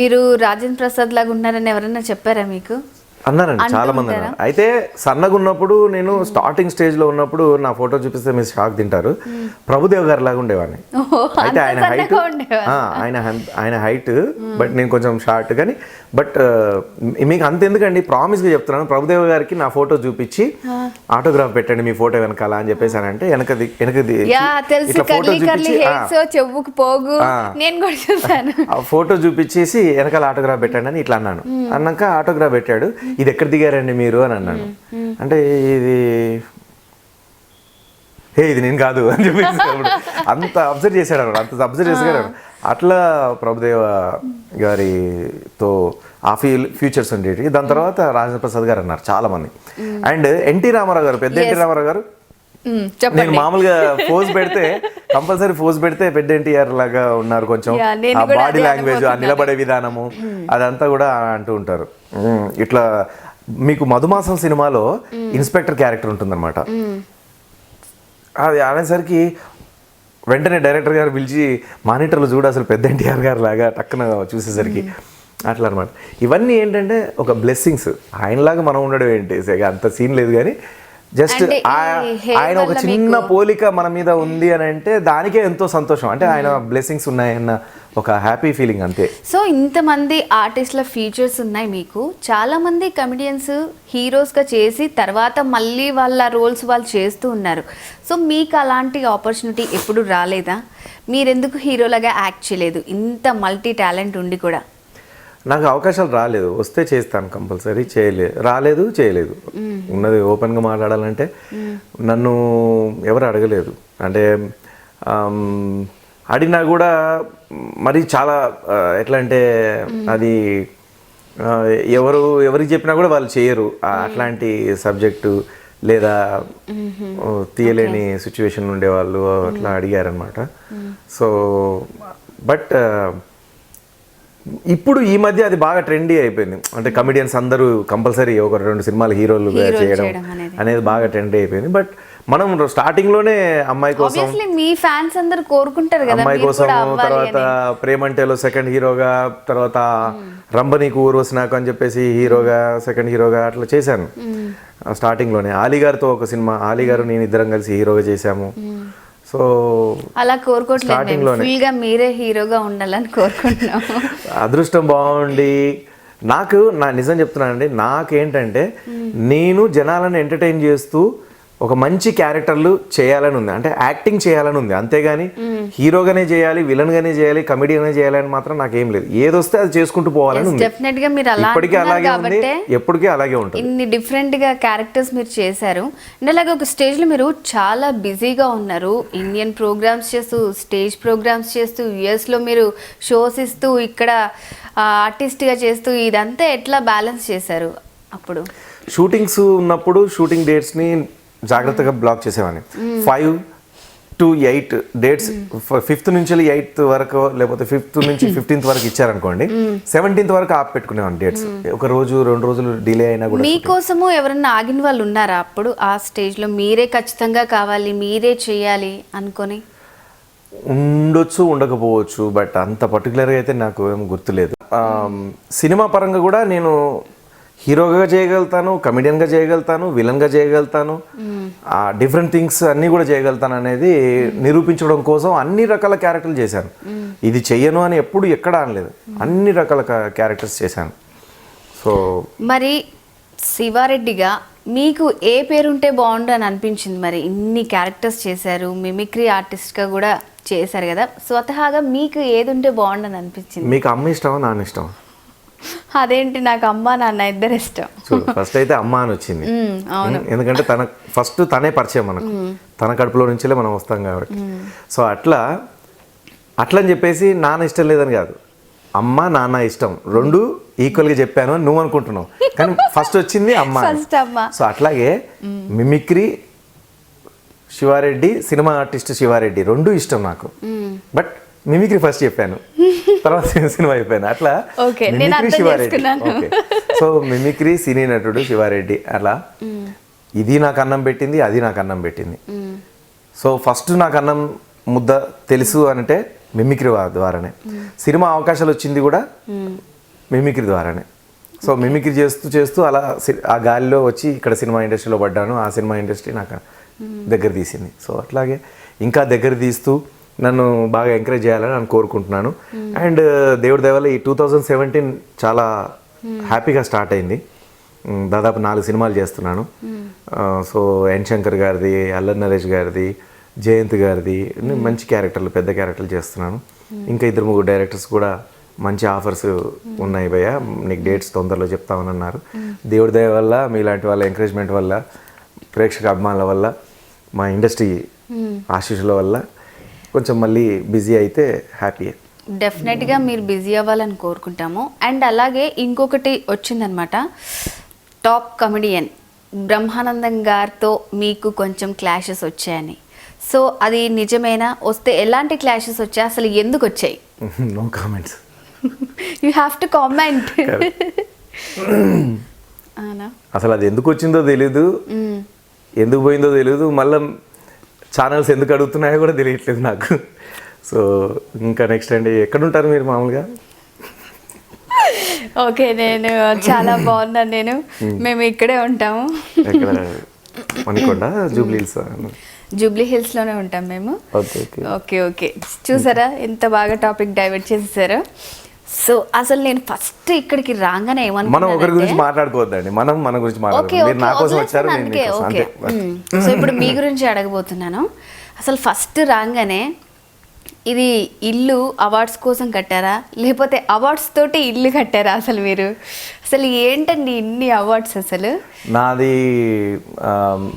మీరు రాజేంద్ర ప్రసాద్ లాగా ఉన్నారని ఎవరన్నా చెప్పారా మీకు? అన్నారండి, చాలా మంది అన్నారు. అయితే సన్నగా ఉన్నప్పుడు, నేను స్టార్టింగ్ స్టేజ్ లో ఉన్నప్పుడు నా ఫోటో చూపిస్తే మీరు షాక్ తింటారు, ప్రభుదేవ్ గారి లాగా ఉండేవాడిని. అయితే ఆయన హైట్ బట్ నేను కొంచెం షార్ట్, కానీ బట్ మీకు అంత ఎందుకండి, ప్రామిస్గా చెప్తున్నాను, ప్రభుదేవ్ గారికి నా ఫోటో చూపించి ఆటోగ్రాఫ్ పెట్టండి మీ ఫోటో వెనకాల అని చెప్పేసానంటే వెనకది ఫోటో చూపించేసి వెనకాల ఆటోగ్రాఫ్ పెట్టండి అని ఇట్లా అన్నాను. అన్నాక ఆటోగ్రాఫ్ పెట్టాడు. ఇది ఎక్కడ దిగారండి మీరు అని అన్నాను. అంటే ఇది నేను కాదు అని చెప్పేసి అంత అబ్జర్వ్ చేశాడు. అట్లా ప్రభుదేవ గారితో ఆ ఫ్యూచర్స్ ఉండేవి. దాని తర్వాత రాజేంద్ర ప్రసాద్ గారు అన్నారు చాలా మంది. అండ్ ఎన్టీ రామారావు గారు, పెద్ద ఎన్టీ రామారావు గారు, నేను మామూలుగా కంపల్సరీ ఫోజ్ పెడితే పెద్ద ఎన్టీఆర్ లాగా ఉన్నారు కొంచెం, ఆ బాడీ లాంగ్వేజ్, ఆ నిలబడే విధానము, అదంతా కూడా అంటూ ఉంటారు. ఇట్లా మీకు మధుమాసం సినిమాలో ఇన్స్పెక్టర్ క్యారెక్టర్ ఉంటుందన్నమాట. అది అనేసరికి వెంటనే డైరెక్టర్ గారు పిలిచి మానిటర్లు చూడు అసలు పెద్ద ఎన్టీఆర్ గారు లాగా టక్కున చూసేసరికి అట్లా అనమాట. ఇవన్నీ ఏంటంటే ఒక బ్లెస్సింగ్స్. ఆయనలాగా మనం ఉండడం ఏంటి, అంత సీన్ లేదు, కానీ జస్ట్ ఆయన ఒక చిన్న పోలిక మన మీద ఉంది అని అంటే దానికే ఎంతో సంతోషం. అంటే ఆయన బ్లెస్సింగ్స్ ఉన్నాయన్న ఒక హ్యాపీ ఫీలింగ్ అంతే. సో ఇంతమంది ఆర్టిస్టుల ఫీచర్స్ ఉన్నాయి మీకు. చాలామంది కమెడియన్స్ హీరోస్గా చేసి తర్వాత మళ్ళీ వాళ్ళ రోల్స్ వాళ్ళు చేస్తూ ఉన్నారు. సో మీకు అలాంటి ఆపర్చునిటీ ఎప్పుడు రాలేదా? మీరెందుకు హీరోలాగా యాక్ట్ చేయలేదు? ఇంత మల్టీ టాలెంట్ ఉండి కూడా. నాకు అవకాశాలు రాలేదు, వస్తే చేస్తాను కంపల్సరీ. చేయలేదు. ఉన్నది ఓపెన్గా మాట్లాడాలంటే నన్ను ఎవరు అడగలేదు. అంటే అడిగినా కూడా మరి చాలా ఎట్లా అంటే అది ఎవరికి చెప్పినా కూడా వాళ్ళు చేయరు అట్లాంటి సబ్జెక్టు, లేదా తీయలేని సిచ్యువేషన్ ఉండేవాళ్ళు అట్లా అడిగారనమాట. సో బట్ ఇప్పుడు ఈ మధ్య అది బాగా ట్రెండీ అయిపోయింది. అంటే కమెడియన్స్ అందరూ కంపల్సరీ 1-2 సినిమాలు హీరోలు చేయడం అనేది బాగా ట్రెండీ అయిపోయింది. బట్ మనం స్టార్టింగ్ లోనే అమ్మాయి కోసం, మీ ఫ్యాన్స్ అందరూ కోరుకుంటారు కదా అమ్మాయి కోసం, తర్వాత ప్రేమంటేలో సెకండ్ హీరోగా, తర్వాత రంభనీకు ఊర్వశి నాకు అని చెప్పేసి సెకండ్ హీరోగా అట్లా చేశాను స్టార్టింగ్ లోనే. ఆలీ గారితో ఒక సినిమా, ఆలీ గారు నేను ఇద్దరం కలిసి హీరోగా చేశాము. సో అలా కోరుకోవట్లేదు, మీరే హీరోగా ఉండాలని కోరుకుంటున్నాం. అదృష్టం బాగుండి నిజం చెప్తున్నానండి, నాకేంటంటే నేను జనాలను ఎంటర్టైన్ చేస్తూ ఒక మంచి క్యారెక్టర్లు చేయాలని ఉంది, అంటే యాక్టింగ్ చేయాలని ఉంది, అంతేగాని హీరోగానే చేయాలి, విలన్గానే చేయాలి, కమెడీగానే చేయాలని మాత్రం నాకేం లేదు. ఏదొస్తే అది చేసుకుంటూ పోవాలని ఉంది. డెఫినెట్ గా మీరు అలా ఇప్పటికీ అలాగే ఉంది, కాబట్టి ఎప్పటికీ అలాగే ఉంటుంది. ఇన్ని డిఫరెంట్ గా క్యారెక్టర్స్ మీరు చేశారు. అండ్ అలాగే ఒక స్టేజ్ లో మీరు చాలా బిజీగా ఉన్నారు, ఇండియన్ ప్రోగ్రామ్స్ చేస్తూ, స్టేజ్ ప్రోగ్రామ్స్ చేస్తూ, యుఎస్ లో మీరు షోస్ ఇస్తూ, ఇక్కడ ఆర్టిస్ట్ గా చేస్తూ, ఇదంతా ఎట్లా బ్యాలెన్స్ చేశారు? అప్పుడు షూటింగ్స్ ఉన్నప్పుడు షూటింగ్ డేట్స్ని జాగ్రత్తగా బ్లాక్ చేసేవాడిని. 5 to 8 డేట్స్, 5th నుంచి 8th వరకు, లేకపోతే 5th నుంచి 15th వరకు ఇచ్చారనుకోండి, 17th వరకు ఆపి పెట్టుకునేవాడిని డేట్స్. ఒక రోజు 2 రోజులు డిలే అయినా కూడా. మీకోసము ఎవరన్నా ఆగిన వాళ్ళు ఉన్నారా అప్పుడు ఆ స్టేజ్ లో? మీరే ఖచ్చితంగా కావాలి, మీరే చేయాలి అనుకొని? ఉండొచ్చు, ఉండకపోవచ్చు, బట్ అంత పర్టికులర్గా అయితే నాకు ఏం గుర్తులేదు. సినిమా పరంగా కూడా నేను హీరోగా చేయగలుగుతాను, కమెడియన్గా చేయగలుగుతాను, విలన్గా చేయగలుగుతాను, డిఫరెంట్ థింగ్స్ అన్నీ కూడా చేయగలుగుతాను అనేది నిరూపించడం కోసం అన్ని రకాల క్యారెక్టర్లు చేశాను. ఇది చెయ్యను అని ఎప్పుడు ఎక్కడ అనలేదు, అన్ని రకాల క్యారెక్టర్స్ చేశాను. సో మరి శివారెడ్డిగా మీకు ఏ పేరుంటే బాగుండు అని అనిపించింది? మరి ఇన్ని క్యారెక్టర్స్ చేశారు, మిమిక్రీ ఆర్టిస్ట్గా కూడా చేశారు కదా, స్వతహాగా మీకు ఏది ఉంటే బాగుండు అని అనిపించింది? మీకు అమ్మ ఇష్టమా, నాన్న ఇష్టమా? అదేంటి, నాకు అమ్మ నాన్న ఇద్దరు ఇష్టం. చూడు, ఫస్ట్ అయితే అమ్మ అని వచ్చింది. ఎందుకంటే ఫస్ట్ తనే పరిచయం మనకు, తన కడుపులో నుంచే మనం వస్తాం కాబట్టి. సో అట్లా అని చెప్పేసి నాన్న ఇష్టం లేదని కాదు, అమ్మ నాన్న ఇష్టం రెండు ఈక్వల్గా చెప్పాను అని నువ్వు అనుకుంటున్నావు, కానీ ఫస్ట్ వచ్చింది అమ్మ. సో అట్లాగే mimicry Siva Reddy, cinema artist Siva Reddy రెండు ఇష్టం నాకు, బట్ మిమిక్రీ ఫస్ట్ చెప్పాను, తర్వాత సినిమా అయిపోయాను. అట్లా mimicry Sivareddy. Okay, so mimicry సినీ నటుడు శివారెడ్డి. అలా ఇది నాకు అన్నం పెట్టింది, అది నాకు అన్నం పెట్టింది. సో ఫస్ట్ నాకు అన్నం ముద్ద తెలుసు అంటే మిమిక్రీ ద్వారానే. సినిమా అవకాశాలు వచ్చింది కూడా మిమిక్రీ ద్వారానే. సో మిమిక్రీ చేస్తూ చేస్తూ అలా ఆ గాలిలో వచ్చి ఇక్కడ సినిమా ఇండస్ట్రీలో పడ్డాను. ఆ సినిమా ఇండస్ట్రీ నాకు దగ్గర తీసింది. సో అట్లాగే ఇంకా దగ్గర తీస్తూ నన్ను బాగా ఎంకరేజ్ చేయాలని నేను కోరుకుంటున్నాను. అండ్ దేవుడి దయ వల్ల ఈ 2017 చాలా హ్యాపీగా స్టార్ట్ అయింది. దాదాపు 4 సినిమాలు చేస్తున్నాను. సో ఎన్ శంకర్ గారిది, అల్లరి నరేష్ గారిది, జయంత్ గారిది మంచి క్యారెక్టర్లు, పెద్ద క్యారెక్టర్లు చేస్తున్నాను. ఇంకా 2-3 డైరెక్టర్స్ కూడా మంచి ఆఫర్స్ ఉన్నాయి భయ్య, నీకు డేట్స్ తొందరలో చెప్తామని అన్నారు. దేవుడి దయ వల్ల, మీలాంటి వాళ్ళ ఎంకరేజ్మెంట్ వల్ల, ప్రేక్షక అభిమానుల వల్ల, మా ఇండస్ట్రీ ఆశీస్సుల వల్ల కొంచెం మళ్ళీ బిజీ అయితే హ్యాపీ. డెఫినెట్గా మీరు బిజీ అవ్వాలని కోరుకుంటాము. అండ్ అలాగే ఇంకొకటి వచ్చిందనమాట, టాప్ కమెడియన్ బ్రహ్మానందం గారితో మీకు కొంచెం క్లాషెస్ వచ్చాయని. సో అది నిజమేనా? వస్తే ఎలాంటి క్లాషెస్ వచ్చాయి, అసలు ఎందుకు వచ్చాయి? No comments. You have to comment. అసలు అది ఎందుకు వచ్చిందో తెలీదు, ఎందుకు పోయిందో తెలీదు, మళ్ళీ ఛానల్స్ ఎందుకు అడుగుతున్నాయో కూడా తెలియట్లేదు నాకు. సో ఇంకా నెక్స్ట్ అండి, ఎక్కడుంటారు మీరు మామూలుగా? ఓకే, నేను చాలా బాగున్నాను. మేము ఇక్కడే ఉంటాము. ఎక్కడ? Manikonda, Jubilee hills? జూబ్లీ హిల్స్లోనే ఉంటాం మేము. ఓకే ఓకే, చూసారా ఎంత బాగా టాపిక్ డైవర్ట్ చేసేసారు. సో అసలు నేను ఫస్ట్ ఇక్కడికి రాగానే మనం ఒకరి గురించి మాట్లాడుకోవద్దండి, మనం మన గురించి మాట్లాడుకోవాలి. నా కోసం వచ్చారు. సో ఇప్పుడు మీ గురించి అడగబోతున్నాను. అసలు ఫస్ట్ రాగానే ఇది ఇల్లు అవార్డ్స్ కోసం కట్టారా, లేకపోతే అవార్డ్స్ తోటి ఇల్లు కట్టారా? అసలు మీరు అసలు ఏంటండి ఇన్ని అవార్డ్స్? అసలు నాది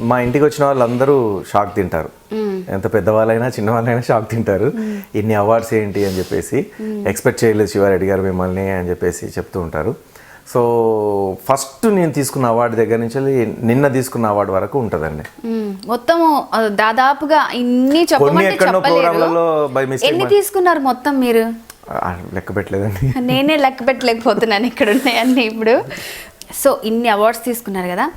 మా ఇంటికి వచ్చిన వాళ్ళందరూ షాక్ తింటారు, ఎంత పెద్దవాళ్ళైనా చిన్నవాళ్ళైనా షాక్ తింటారు. ఇన్ని అవార్డ్స్ ఏంటి అని చెప్పేసి, ఎక్స్పెక్ట్ చేయలేదు శివారెడ్డి గారు మిమ్మల్ని అని చెప్పేసి చెప్తూ ఉంటారు. సో ఫస్ట్ నేను తీసుకున్న అవార్డు దగ్గర నుంచి నిన్న తీసుకున్న అవార్డు వరకు ఉంటుందండి. మొత్తం దాదాపుగా ఇన్ని ఎన్ని తీసుకున్నారు మొత్తం మీరు? లెక్క పెట్టలేదండి, నేనే లెక్క పెట్టలేకపోతున్నాను ఇక్కడ ఉన్నాయన్నీ ఇప్పుడు. సో ఇన్ని అవార్డ్స్ తీసుకున్నారు కదా,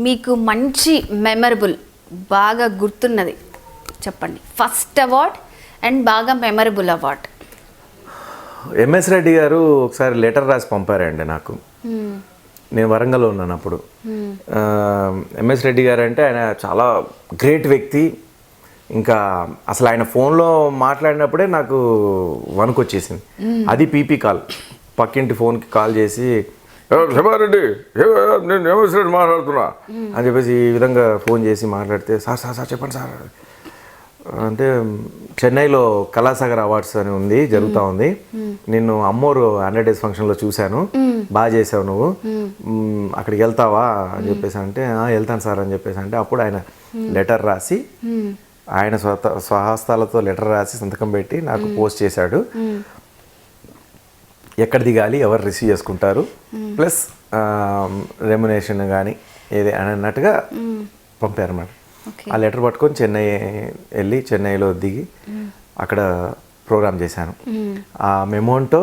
మీకు మంచి మెమరబుల్, బాగా గుర్తున్నది చెప్పండి. ఫస్ట్ అవార్డ్ అండ్ బాగా మెమరబుల్ అవార్డ్. ఎంఎస్ రెడ్డి గారు ఒకసారి లెటర్ రాసి పంపారండి నాకు. నేను వరంగల్లో ఉన్నాను అప్పుడు. ఎంఎస్ రెడ్డి గారు అంటే ఆయన చాలా గ్రేట్ వ్యక్తి. ఇంకా అసలు ఆయన ఫోన్లో మాట్లాడినప్పుడే నాకు వణుకొచ్చేసింది. అది పీపీ కాల్, పక్కింటి ఫోన్కి కాల్ చేసి శివారెడ్డి నేను ఏమొచ్చినట్టు మాట్లాడుతున్నా అని చెప్పేసి ఈ విధంగా ఫోన్ చేసి మాట్లాడితే సార్ చెప్పండి సార్ అంటే చెన్నైలో కళాసాగర్ అవార్డ్స్ అని ఉంది జరుగుతూ ఉంది, నిన్ను అమ్మోరు 100 days ఫంక్షన్లో చూశాను, బాగా చేసావు నువ్వు, అక్కడికి వెళ్తావా అని చెప్పేసి అంటే వెళ్తాను సార్ అని చెప్పేసి అంటే అప్పుడు ఆయన లెటర్ రాసి ఆయన స్వహస్తాలతో లెటర్ రాసి సంతకం పెట్టి నాకు పోస్ట్ చేశాడు. ఎక్కడ దిగాలి, ఎవరు రిసీవ్ చేసుకుంటారు, ప్లస్ రెమ్యునేషన్ కానీ ఏది అని అన్నట్టుగా పంపారన్నమాట. ఆ లెటర్ పట్టుకొని చెన్నై వెళ్ళి చెన్నైలో దిగి అక్కడ ప్రోగ్రామ్ చేశాను. ఆ మెమోంటో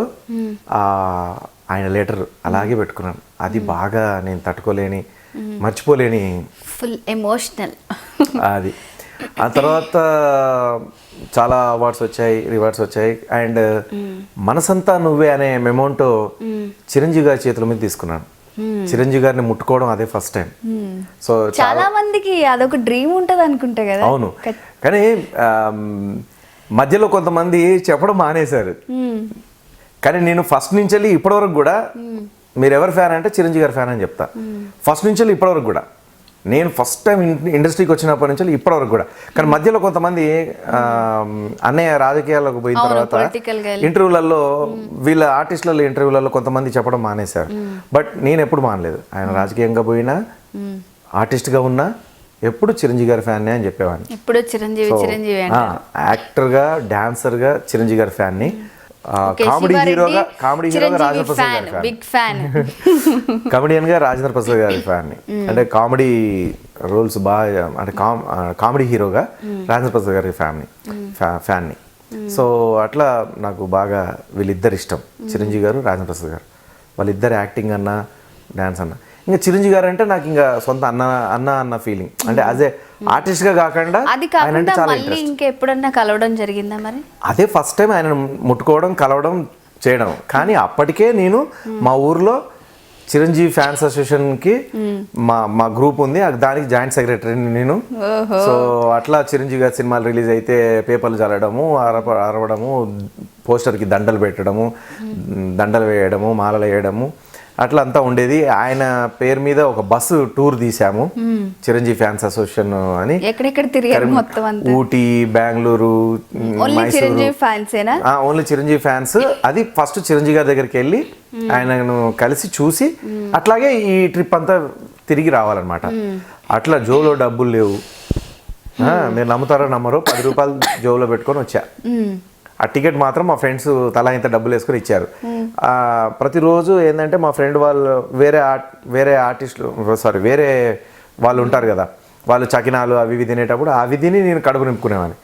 ఆయన లెటర్ అలాగే పెట్టుకున్నాను. అది బాగా నేను తట్టుకోలేని మర్చిపోలేని ఫుల్ ఎమోషనల్ అది. ఆ తర్వాత చాలా అవార్డ్స్ వచ్చాయి, రివార్డ్స్ వచ్చాయి. అండ్ మనసంతా నువ్వే అనే మెమోంటో చిరంజీవి గారి చేతుల మీద తీసుకున్నాను. చిరంజీవి గారిని ముట్టుకోవడం అదే ఫస్ట్ టైం. సో చాలా మందికి అదొక డ్రీమ్ ఉంటుంది అనుకుంటా కదా. అవును, కానీ మధ్యలో కొంతమంది చెప్పడం మానేశారు. కానీ నేను ఫస్ట్ నుంచి వెళ్ళి ఇప్పటివరకు కూడా మీరు ఎవరు ఫ్యాన్ అంటే చిరంజీవి గారి ఫ్యాన్ అని చెప్తా. ఫస్ట్ నుంచి వెళ్ళి ఇప్పటివరకు కూడా నేను ఫస్ట్ టైం ఇండస్ట్రీకి వచ్చినప్పటి నుంచి ఇప్పటివరకు కూడా. కానీ మధ్యలో కొంతమంది అన్నయ్య రాజకీయాల్లోకి పోయిన తర్వాత ఇంటర్వ్యూలలో వీళ్ళ ఆర్టిస్టుల ఇంటర్వ్యూలలో కొంతమంది చెప్పడం మానేశారు. బట్ నేను ఎప్పుడు మానలేదు. ఆయన రాజకీయంగా పోయినా ఆర్టిస్ట్గా ఉన్నా ఎప్పుడు చిరంజీవి గారి ఫ్యాన్ అని చెప్పేవాడిని. ఎప్పుడు చిరంజీవి యాక్టర్గా డాన్సర్గా చిరంజీవి గారి ఫ్యాన్ని, కామెడీ హీరోగా రాజేంద్ర ప్రసాద్ గారి ఫ్యాన్, కమెడియన్గా రాజేంద్ర ప్రసాద్ గారి ఫ్యాన్. అంటే కామెడీ రోల్స్ బాగా అంటే కామెడీ హీరోగా రాజేంద్ర ప్రసాద్ గారి ఫ్యాన్ని. సో అట్లా నాకు బాగా వీళ్ళిద్దరు ఇష్టం, చిరంజీవి గారు రాజేంద్ర ప్రసాద్ గారు. వాళ్ళిద్దరు యాక్టింగ్ అన్నా డాన్స్ అన్నా. ఇంకా చిరంజీవి గారు అంటే నాకు ఇంకా సొంత అన్న ఫీలింగ్. అంటే యాజ్ ఏ ఆర్టిస్ట్గా కాకుండా ఆయన అంటే చాలా ఇంట్రెస్ట్. ఇంకెప్పుడన్నా కలవడం జరిగిందా మరి? అదే ఫస్ట్ టైం ఆయన ముట్టుకోవడం, కలవడం, చేయడం. కానీ అప్పటికే నేను మా ఊర్లో చిరంజీవి ఫ్యాన్స్ అసోసియేషన్కి మా గ్రూప్ ఉంది, దానికి జాయింట్ సెక్రటరీని నేను. సో అట్లా చిరంజీవి గారి సినిమాలు రిలీజ్ అయితే పేపర్లు చల్లడము, అరవడము, పోస్టర్కి దండలు పెట్టడము, దండలు వేయడము, మాలలు వేయడము, అట్లా అంతా ఉండేది. ఆయన పేరు మీద ఒక బస్సు టూర్ తీసాము, చిరంజీవి ఫ్యాన్స్ అసోసియేషన్ అని. Ooty, Bengaluru, Mysuru, only Chiranjeevi fans. అది ఫస్ట్ చిరంజీవి గారి దగ్గరికి వెళ్ళి ఆయనను కలిసి చూసి అట్లాగే ఈ ట్రిప్ అంతా తిరిగి రావాలన్నమాట. అట్లా జోలో డబ్బులు లేవు, మీరు నమ్ముతారో నమ్మరో, 10 రూపాయలు జోబులో పెట్టుకొని వచ్చా. ఆ టికెట్ మాత్రం మా ఫ్రెండ్స్ తలా ఇంత డబ్బులు వేసుకొని ఇచ్చారు. ప్రతిరోజు ఏంటంటే మా ఫ్రెండ్ వాళ్ళు వేరే వాళ్ళు ఉంటారు కదా, వాళ్ళు చకినాలు అవి ఇవి తినేటప్పుడు అవి తిని నేను కడుపు నింపుకునేవాడిని.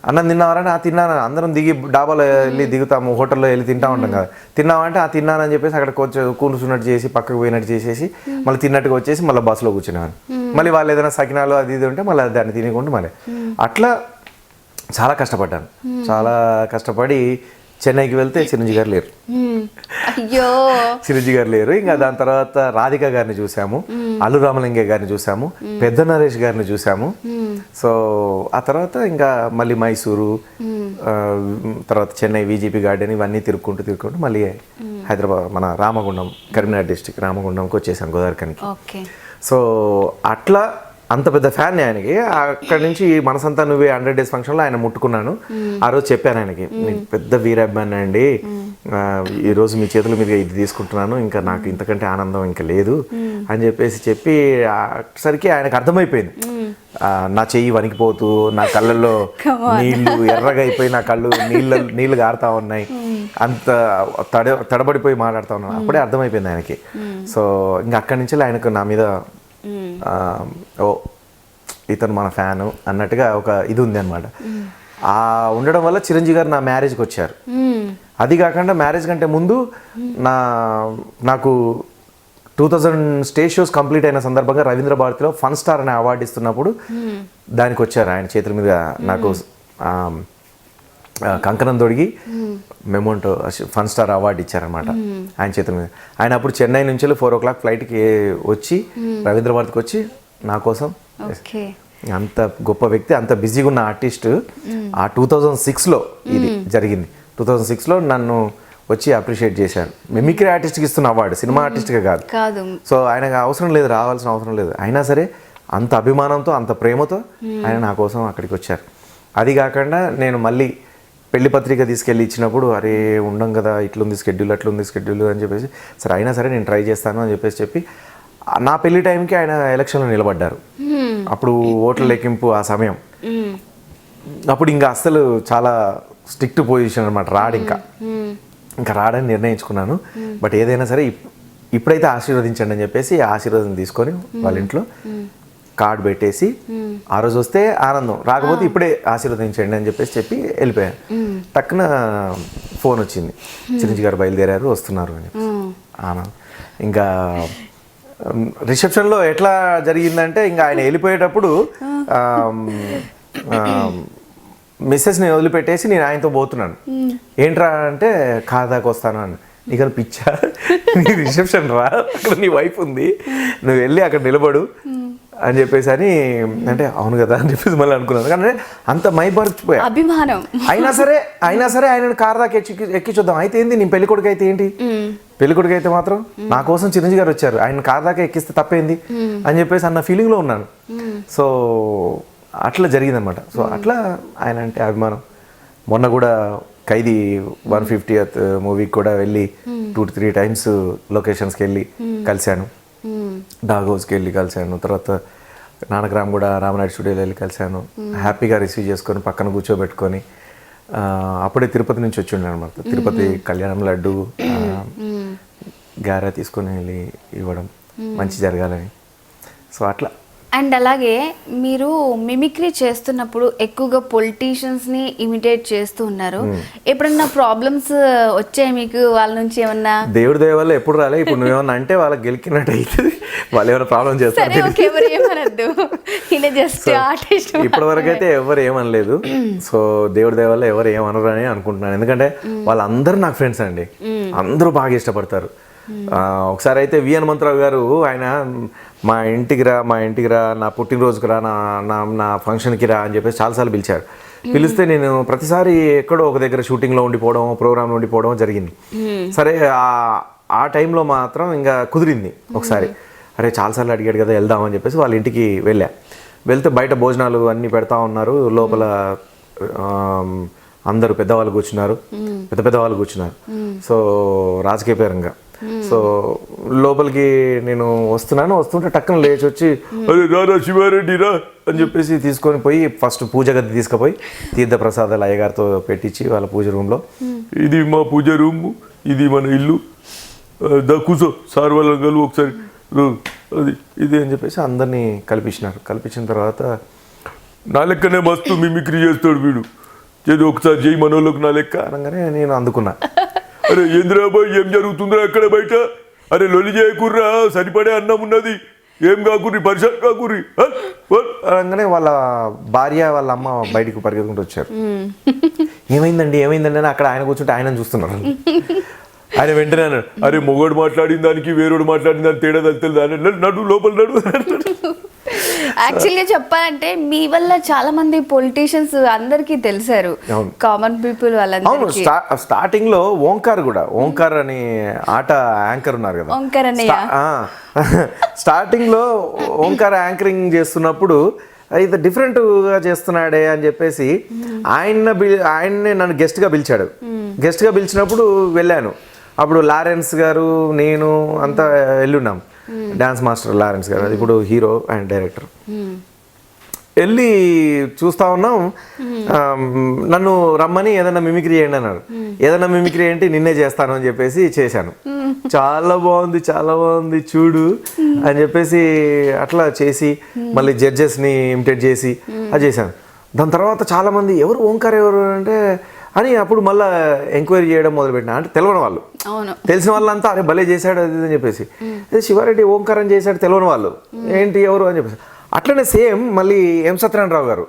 అన్నం తిన్నావారని తిన్నాను, అందరం దిగి డాబాలో వెళ్ళి దిగుతాము, హోటల్లో వెళ్ళి తింటా ఉంటాం కదా. తిన్నామంటే తిన్నానని చెప్పేసి అక్కడ కొంచెం కూర్చున్నట్టు చేసి పక్కకు పోయినట్టు చేసేసి మళ్ళీ తిన్నట్టుగా వచ్చేసి మళ్ళీ బస్సులో కూర్చునేవాడిని. మళ్ళీ వాళ్ళు ఏదైనా సకినాలు అది ఇది ఉంటే మళ్ళీ దాన్ని తినకుండా మళ్ళీ అట్లా చాలా కష్టపడ్డాను. చాలా కష్టపడి చెన్నైకి వెళ్తే చిరంజీవి గారు లేరు. చిరంజీవి గారు లేరు. ఇంకా దాని తర్వాత రాధిక గారిని చూసాము, అల్లు రామలింగ గారిని చూసాము, పెద్ద నరేష్ గారిని చూసాము. సో ఆ తర్వాత ఇంకా మళ్ళీ మైసూరు, తర్వాత చెన్నై విజిపి గార్డెన్ ఇవన్నీ తిరుక్కుంటూ మళ్ళీ హైదరాబాద్ మన రామగుండం, కరీంనగర్ డిస్టిక్ రామగుండంకి వచ్చేసాను, గోదావరిఖనికి. సో అట్లా అంత పెద్ద ఫ్యాన్ ఆయనకి. అక్కడి నుంచి మనసంతా నువ్వే 100 days ఫంక్షన్లో ఆయన ముట్టుకున్నాను. ఆ రోజు చెప్పాను ఆయనకి, నీకు పెద్ద వీరాభిమాని అండి, ఈరోజు మీ చేతుల మీద ఇది తీసుకుంటున్నాను, ఇంకా నాకు ఇంతకంటే ఆనందం ఇంకా లేదు అని చెప్పి సరికి ఆయనకు అర్థమైపోయింది. నా చెయ్యి వణికిపోతూ, నా కళ్ళల్లో నీళ్లు ఎర్రగా అయిపోయి, నా కళ్ళు నీళ్లు గారుతా ఉన్నాయి, అంత తడబడిపోయి మాట్లాడుతూ ఉన్నాను. అప్పుడే అర్థమైపోయింది ఆయనకి. సో ఇంకా అక్కడి నుంచి ఆయనకు నా మీద ఓ ఇతను మన ఫ్యాను అన్నట్టుగా ఒక ఇది ఉంది అనమాట. ఆ ఉండడం వల్ల చిరంజీవి గారు నా మ్యారేజ్కి వచ్చారు. అది కాకుండా మ్యారేజ్ కంటే ముందు నాకు 2000 స్టేజ్ షోస్ కంప్లీట్ అయిన సందర్భంగా రవీంద్ర భారతిలో ఫన్ స్టార్ అనే అవార్డు ఇస్తున్నప్పుడు దానికి వచ్చారు. ఆయన చేతుల మీద నాకు కంకణం తొడిగి మెమోంటో ఫన్ స్టార్ అవార్డు ఇచ్చారనమాట ఆయన చేతుల మీద. ఆయన అప్పుడు చెన్నై నుంచి 4 o'clock ఫ్లైట్కి వచ్చి రవీంద్ర భారతికి వచ్చి నా కోసం, అంత గొప్ప వ్యక్తి, అంత బిజీగా ఉన్న ఆర్టిస్ట్. ఆ 2006లో ఇది జరిగింది. 2006లో నన్ను వచ్చి అప్రిషియేట్ చేశారు. మిమిక్రీ ఆర్టిస్ట్కి ఇస్తున్న అవార్డు, సినిమా ఆర్టిస్ట్గా కాదు. కాదు. సో ఆయనకు అవసరం లేదు, రావాల్సిన అవసరం లేదు. అయినా సరే అంత అభిమానంతో అంత ప్రేమతో ఆయన నా కోసం అక్కడికి వచ్చారు. అది కాకుండా నేను మళ్ళీ పెళ్లి పత్రిక తీసుకెళ్ళి ఇచ్చినప్పుడు అరే ఉండం కదా, ఇట్లుంది స్కెడ్యూల్ అట్లుంది స్కెడ్యూల్ అని చెప్పేసి సరే అయినా సరే నేను ట్రై చేస్తాను అని చెప్పి నా పెళ్లి టైంకి ఆయన ఎలక్షన్లో నిలబడ్డారు. అప్పుడు ఓట్ల లెక్కింపు ఆ సమయం. అప్పుడు ఇంకా అస్సలు చాలా స్ట్రిక్ట్ పొజిషన్ అనమాట, రాడు ఇంకా రాడని నిర్ణయించుకున్నాను. బట్ ఏదైనా సరే ఇప్పుడైతే ఆశీర్వదించండి అని చెప్పేసి ఆశీర్వాదం తీసుకొని వాళ్ళ ఇంట్లో కార్డు పెట్టేసి ఆ రోజు వస్తే ఆనందం, రాకపోతే ఇప్పుడే ఆశీర్వదించండి అని చెప్పి వెళ్ళిపోయాను. టక్కున ఫోన్ వచ్చింది, చిరంజీవి గారు బయలుదేరారు వస్తున్నారు అని ఆనందం. ఇంకా రిసెప్షన్లో ఎట్లా జరిగిందంటే ఇంకా ఆయన వెళ్ళిపోయేటప్పుడు మిస్సెస్ని వదిలిపెట్టేసి నేను ఆయనతో పోతున్నాను. ఏంట్రా అంటే కార్ దాకా వస్తాను అని. నీకని పిచ్చా, నీ రిసెప్షన్ రా, అక్కడ నీ వైఫ్ ఉంది, నువ్వు వెళ్ళి అక్కడ నిలబడు అని చెప్పేసి అని అంటే అవును కదా అని చెప్పేసి మళ్ళీ అనుకున్నాను. కానీ అంత మైమర్చిపోయా అభిమానం. అయినా సరే ఆయనను కార్ దాకా ఎక్కించొద్దాం. అయితే ఏంది నీ పెళ్లి కొడుకు అయితే ఏంటి, పెళ్లి కొడుకు అయితే మాత్రం నా కోసం చిరంజీవి గారు వచ్చారు, ఆయన కార్ దాకా ఎక్కిస్తే తప్పేంది అని చెప్పేసి అన్న ఫీలింగ్లో ఉన్నాను. సో అట్లా జరిగిందనమాట. సో అట్లా ఆయన అంటే అభిమానం. మొన్న కూడా ఖైదీ 150th మూవీకి కూడా వెళ్ళి 2-3 times లొకేషన్స్కి వెళ్ళి కలిశాను. డాగ్ హౌస్కి వెళ్ళి కలిశాను. తర్వాత నానగ్రామ్ కూడా రామనాయుడు స్టూడియోలో వెళ్ళి కలిశాను. హ్యాపీగా రిసీవ్ చేసుకొని పక్కన కూర్చోబెట్టుకొని అప్పుడే తిరుపతి నుంచి వచ్చి ఉండే అనమాట. తిరుపతి కళ్యాణం లడ్డు గారా తీసుకొని వెళ్ళి ఇవ్వడం మంచి జరగాలని. సో అట్లా. అండ్ అలాగే మీరు మిమిక్రీ చేస్తున్నప్పుడు ఎక్కువగా పొలిటీషియన్స్ని ఇమిటేట్ చేస్తూ ఉన్నారు. ఎప్పుడన్నా ప్రాబ్లమ్స్ వచ్చాయి మీకు వాళ్ళ నుంచి ఏమన్నా? దేవుడి దయ వల్ల ఎప్పుడు రాలే. ఇప్పుడు నువ్వేమన్నా అంటే వాళ్ళకి గెలికినట్టు అవుతుంది, వాళ్ళు ఏమైనా ప్రాబ్లం చేస్తారు. ఇప్పటి వరకు అయితే ఎవరు ఏమనలేదు. సో దేవుడి దయ వల్ల ఎవరు ఏమనరు అని అనుకుంటున్నాను. ఎందుకంటే వాళ్ళందరూ నాకు ఫ్రెండ్స్ అండి, అందరూ బాగా ఇష్టపడతారు. ఒకసారి అయితే వి హనుమంతరావు గారు ఆయన మా ఇంటికి రా నా పుట్టినరోజుకి రా, నా ఫంక్షన్కి రా అని చెప్పేసి చాలాసార్లు పిలిచారు. పిలిస్తే నేను ప్రతిసారి ఎక్కడో ఒక దగ్గర షూటింగ్లో ఉండిపోవడం, ప్రోగ్రాంలో ఉండిపోవడం జరిగింది. సరే ఆ టైంలో మాత్రం ఇంకా కుదిరింది. ఒకసారి అరే చాలాసార్లు అడిగాడు కదా వెళ్దామని చెప్పేసి వాళ్ళ ఇంటికి వెళ్తే బయట భోజనాలు అన్నీ పెడతా ఉన్నారు. లోపల అందరూ పెద్దవాళ్ళు కూర్చున్నారు. సో రాజకీయ పరంగా. సో లోపలికి నేను వస్తుంటే టక్కన లేచి వచ్చి అరే రారా శివారెడ్డి రా అని చెప్పేసి తీసుకొని పోయి ఫస్ట్ పూజ గది తీసుకుపోయి తీర్థప్రసాదాలు అయ్యగారితో పెట్టించి వాళ్ళ పూజ రూమ్లో, ఇది మా పూజ రూము, ఇది మన ఇల్లు, కూర్చో సార్ వాళ్ళ కలు ఒకసారి అది ఇది అని చెప్పేసి అందరినీ కల్పించిన తర్వాత నా లెక్కనే మస్తు మిమిక్రీ చేస్తాడు వీడు, ఏదో ఒకసారి చేయి మనోళ్ళకు నా లెక్క అనగానే నేను అందుకున్నా. అరే ఏంద్రాబాయ్ ఏం జరుగుతుందిరా ఎక్కడ బయట, అరే లొలి చేయకుర్రా సరిపడే అన్నం ఉన్నది, ఏం కాకుర్రి పరిసరం కాకుర్రి అనగానే వాళ్ళ భార్య వాళ్ళ అమ్మ బయటికి పరిగెత్తుకుంటూ వచ్చారు. ఏమైందండి అని అక్కడ ఆయన కూర్చుంటే ఆయన చూస్తున్నారు. ఆయన వెంటనే అన్నాడు, అరే మొగోడు మాట్లాడిన దానికి వేరోడు మాట్లాడిన దానికి తేడా తెలుస్తుంది, నడు లోపల నడు. యాక్చువల్గా చెప్పాలంటే మీ వల్ల చాలా మంది పొలిటీషియన్స్ అందరికీ తెలిసారు, కామన్ పీపుల్ వాళ్ళందరికీ. స్టార్టింగ్ లో ఓంకార్ అని ఆట యాంకర్ ఉన్నారు కదా, ఓంకార్ అన్నయ్య. స్టార్టింగ్ లో ఓంకార్ యాంకరింగ్ చేస్తున్నప్పుడు అయితే డిఫరెంట్గా చేస్తున్నాడే అని చెప్పేసి ఆయన్నే నన్ను గెస్ట్గా పిలిచినప్పుడు వెళ్ళాను. అప్పుడు లారెన్స్ గారు నేను అంతా వెళ్ళున్నాం. డాన్స్ మాస్టర్ లారెన్స్ గారు, ఇప్పుడు హీరో అండ్ డైరెక్టర్. వెళ్ళి చూస్తా ఉన్నాం. నన్ను రమ్మని ఏదైనా మిమిక్రీ చేయండి అన్నారు. ఏదైనా మిమిక్రీ ఏంటి నిన్నే చేస్తాను అని చెప్పేసి చేశాను. చాలా బాగుంది చూడు అని చెప్పేసి అట్లా చేసి మళ్ళీ జడ్జెస్ని ఇమిటేట్ చేసి అది చేశాను. దాని తర్వాత చాలామంది ఎవరు ఓంకార్ ఎవరు అంటే అని అప్పుడు మళ్ళీ ఎంక్వైరీ చేయడం మొదలుపెట్టిన. అంటే తెలియని వాళ్ళు, తెలిసిన వాళ్ళంతా అరే భలే చేశాడు అది అని చెప్పేసి, అదే శివారెడ్డి ఓంకారం చేశాడు తెలియని వాళ్ళు ఏంటి ఎవరు అని చెప్పేసి. అట్లనే సేమ్ మళ్ళీ ఎం సత్యనారాయణ గారు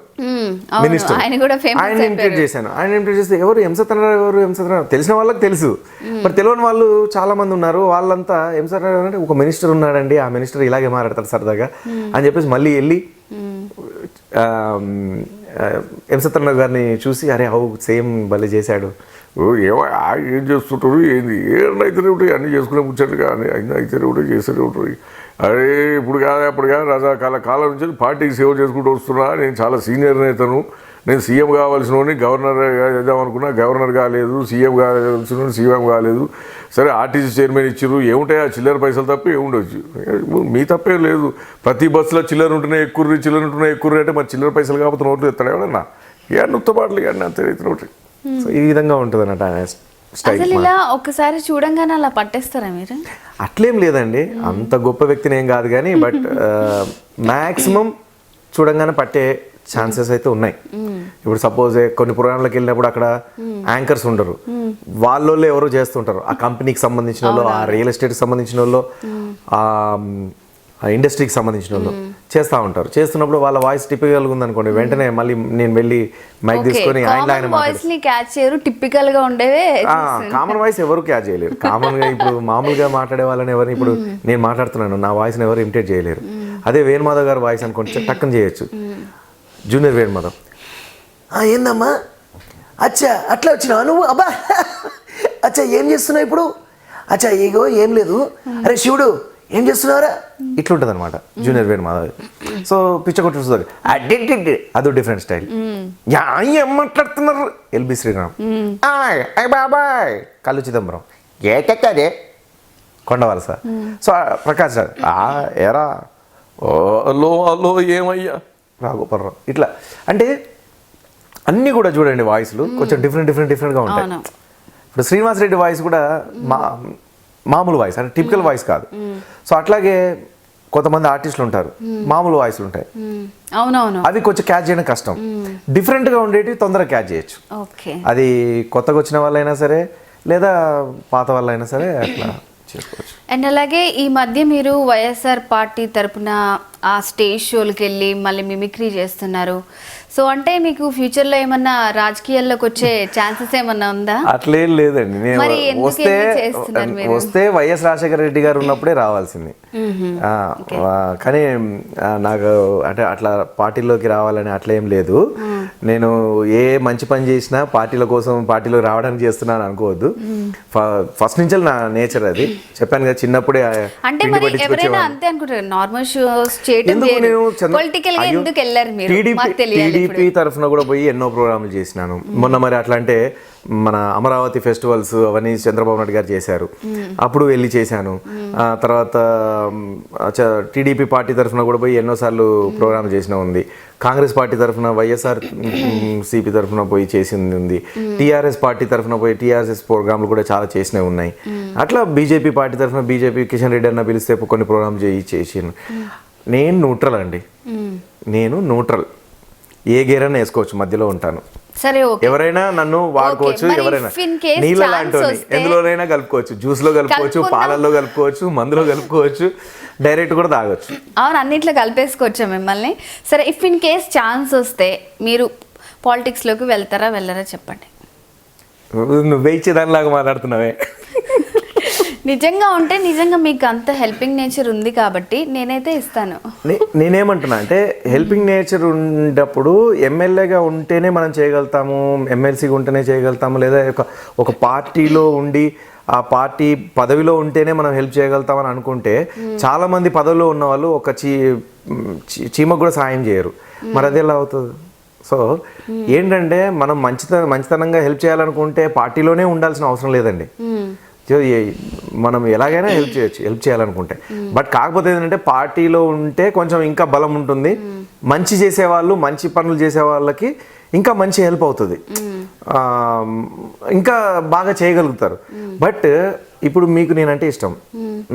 మినిస్టర్, ఆయన ఇమిటేట్ చేశాను. ఆయన ఇమిటేట్ చేస్తే ఎవరు ఎం సత్యనారాయణ తెలిసిన వాళ్ళకి తెలుసు, మరి తెలియని వాళ్ళు చాలా మంది ఉన్నారు. వాళ్ళంతా ఎం సత్యనారాయణ అంటే ఒక మినిస్టర్ ఉన్నాడండి, ఆ మినిస్టర్ ఇలాగే మాట్లాడతారు సరదాగా అని చెప్పేసి మళ్ళీ వెళ్ళి ఎం సత్యనారాయణ గారిని చూసి అరే సేమ్ భలే చేశాడు ఏమో ఏం చేస్తుంటారు ఏంది ఏమైతే ఉంటాయి అన్నీ చేసుకునే ముచ్చట్లు కానీ అన్నీ అయితే ఉంటాయి చేస్తూనే ఉంటాయి. అరే ఇప్పుడు కాదు అప్పుడు కాదు కాలం నుంచి పార్టీకి సేవ చేసుకుంటూ వస్తున్నా, నేను చాలా సీనియర్ నేతను, నేను సీఎం కావాల్సిన వాడిని, గవర్నర్ చేద్దాం అనుకున్నా గవర్నర్ కాలేదు, సీఎం కావాల్సిన సీఎం కాలేదు, సరే ఆర్టీసీ చైర్మన్ ఇచ్చారు, ఏముంటాయి ఆ చిల్లర పైసలు తప్ప ఏముండొచ్చు, మీ తప్పేం లేదు. ప్రతి బస్సులో చిల్లర ఉంటున్నాయి ఎక్కువ అంటే మరి చిల్లర పైసలు కాకపోతే నోట్లు ఎత్తాడు ఎవడన్నా నొత్తబాట్లు కానీ అంతే రైతులు ఉంటాయి. సో ఈ విధంగా ఉంటుంది అన్నట్టు స్టైల్. అసలు ఇలా ఒక్కసారి చూడంగానే అలా పట్టేస్తారా మీరు? అట్లేం లేదండి, అంత గొప్ప వ్యక్తిని ఏం కాదు కానీ బట్ మ్యాక్సిమం చూడంగానే పట్టే ఛాన్సెస్ అయితే ఉన్నాయి. ఇప్పుడు సపోజ్ కొన్ని ప్రోగ్రాంలకు వెళ్ళినప్పుడు అక్కడ యాంకర్స్ ఉండరు, వాళ్ళు ఎవరో చేస్తుంటారు, ఆ కంపెనీకి సంబంధించిన వాళ్ళు, ఆ రియల్ ఎస్టేట్కి సంబంధించిన వాళ్ళు, ఆ ఇండస్ట్రీకి సంబంధించిన వాళ్ళు చేస్తూ ఉంటారు. చేస్తున్నప్పుడు వాళ్ళ వాయిస్ టిపికల్ ఉంది అనుకోండి, వెంటనే మళ్ళీ నేను వెళ్ళి మైక్ తీసుకొని ఆయన టిపికల్ గా ఉండేవే కామన్ వాయిస్ ఎవరు క్యాచ్ చేయలేరు. కామన్ గా ఇప్పుడు మామూలుగా మాట్లాడే వాళ్ళని ఎవరిని ఇప్పుడు నేను మాట్లాడుతున్నాను, నా వాయిస్ని ఎవరు ఇమిటేట్ చేయలేరు. అదే వేణుమాధవ్ గారి వాయిస్ అనుకోండి టక్కన చేయొచ్చు. జూనియర్ వేణుమాధవ్, ఏందమ్మా అచ్చా అట్లా వచ్చినావా నువ్వు, అబ్బా అచ్చా ఏం చేస్తున్నావు ఇప్పుడు, అచ్చా ఇగో ఏం లేదు, అరే శివుడు ఏం చేస్తున్నావురా, ఇట్లుంటుంది అనమాట జూనియర్ వేణుమాధవ్. సో పిచ్చ కొట్టి చూస్తుంది, అదో డిఫరెంట్ స్టైల్. ఏం మాట్లాడుతున్నారు ఎల్బి శ్రీరామ్, అయ్ బాబాయ్ కళ్ళు చిదంబరం, ఏకెక్కదే కొండవలస. సో ప్రకాష్ రాజ్, ఎరా అల్లో అల్లో ఏమయ్యా రాఘోపర్రావు, ఇట్లా అంటే అన్నీ కూడా చూడండి వాయిస్లు కొంచెం డిఫరెంట్గా ఉంటాయి. ఇప్పుడు శ్రీనివాస్ రెడ్డి వాయిస్ కూడా మామూలు వాయిస్ అంటే టిపికల్ వాయిస్ కాదు. సో అట్లాగే కొంతమంది ఆర్టిస్టులు ఉంటారు, మామూలు వాయిస్లు ఉంటాయి, అవునవును, అవి కొంచెం క్యాచ్ చేయడం కష్టం. డిఫరెంట్గా ఉండేవి తొందరగా క్యాచ్ చేయొచ్చు. అది కొత్తగా వచ్చిన వాళ్ళైనా సరే లేదా పాత వాళ్ళైనా సరే అట్లా చేసుకోవచ్చు. అండ్ అలాగే ఈ మధ్య మీరు వైఎస్ఆర్ పార్టీ తరపున ఆ స్టేజ్ షోలకి వెళ్ళి మళ్ళీ మిమిక్రీ చేస్తున్నారు. సో అంటే మీకు ఫ్యూచర్ లో ఏమన్నా రాజకీయాల్లోకి వచ్చే ఛాన్సెస్ ఏమన్నా ఉందా? అట్లేం లేదండి, నేను వస్తే వైఎస్ రాజశేఖర రెడ్డి గారు ఉన్నప్పుడే రావాల్సింది. కానీ నాకు అంటే అట్లా పార్టీలోకి రావాలని అట్లా ఏం లేదు. నేను ఏ మంచి పని చేసినా పార్టీల కోసం పార్టీలో రావడానికి చేస్తున్నాను అనుకోవద్దు. ఫస్ట్ నుంచి నా నేచర్ అది, చెప్పాను కదా చిన్నప్పుడే. అంటే మరి ఎవరైనా అంతే అనుకుంటారు, నార్మల్ షోస్ చేయడం పొలిటికల్ గా ఎందుకు వెళ్ళారు మీరు? టీడీపీ తరఫున కూడా పోయి ఎన్నో ప్రోగ్రాములు చేసినాను. మొన్న మరి అట్లా అంటే మన అమరావతి ఫెస్టివల్స్ అవన్నీ చంద్రబాబు నాయుడు గారు చేశారు, అప్పుడు వెళ్ళి చేశాను. తర్వాత టీడీపీ పార్టీ తరఫున కూడా పోయి ఎన్నోసార్లు ప్రోగ్రామ్ చేసిన ఉంది. కాంగ్రెస్ పార్టీ తరఫున వైఎస్ఆర్ సిపి తరఫున పోయి చేసింది ఉంది. టీఆర్ఎస్ పార్టీ తరఫున పోయి టీఆర్ఎస్ ప్రోగ్రాంలు కూడా చాలా చేసినవి ఉన్నాయి. అట్లా బీజేపీ పార్టీ తరఫున బీజేపీ కిషన్ రెడ్డి అన్న పిలిస్తే కొన్ని ప్రోగ్రామ్ చేసాను. నేను న్యూట్రల్ అండి, నేను న్యూట్రల్, ఏ గేర్ అయినా వేసుకోవచ్చు, మధ్యలో ఉంటాను. సరే, ఎవరైనా నన్ను వాడుకోవచ్చు, ఎవరైనా నీళ్ళ లాంటి ఎందులోనైనా కలుపుకోవచ్చు, జ్యూస్ లో కలుపుకోవచ్చు, పాలల్లో కలుపుకోవచ్చు, మందులో కలుపుకోవచ్చు, డైరెక్ట్ కూడా తాగొచ్చు. అవును, అన్నిట్లో కలిపేసుకోవచ్చు మిమ్మల్ని. సరే, ఇఫ్ ఇన్ కేస్ ఛాన్స్ వస్తే మీరు పాలిటిక్స్ లోకి వెళ్తారా వెళ్ళరా చెప్పండి. నువ్వు ఇచ్చేదానిలాగా మాట్లాడుతున్నావే. నిజంగా ఉంటే నిజంగా మీకు అంత హెల్పింగ్ నేచర్ ఉంది కాబట్టి నేనైతే ఇస్తాను. నేనేమంటున్నా అంటే హెల్పింగ్ నేచర్ ఉన్నప్పుడు ఎమ్మెల్యేగా ఉంటేనే మనం చేయగలుగుతాము, ఎమ్మెల్సీగా ఉంటేనే చేయగలుగుతాము, లేదా ఒక పార్టీలో ఉండి ఆ పార్టీ పదవిలో ఉంటేనే మనం హెల్ప్ చేయగలుగుతామని అనుకుంటే చాలా మంది పదవిలో ఉన్న వాళ్ళు ఒక చీమకు కూడా సాయం చేయరు. మరి అది ఎలా అవుతుంది? సో ఏంటంటే మనం మంచితనంగా హెల్ప్ చేయాలనుకుంటే పార్టీలోనే ఉండాల్సిన అవసరం లేదండి. మనం ఎలాగైనా హెల్ప్ చేయాలనుకుంటే. బట్ కాకపోతే ఏంటంటే పార్టీలో ఉంటే కొంచెం ఇంకా బలం ఉంటుంది, మంచి చేసేవాళ్ళు మంచి పనులు చేసే వాళ్ళకి ఇంకా మంచి హెల్ప్ అవుతుంది, ఇంకా బాగా చేయగలుగుతారు. బట్ ఇప్పుడు మీకు నేనంటే ఇష్టం,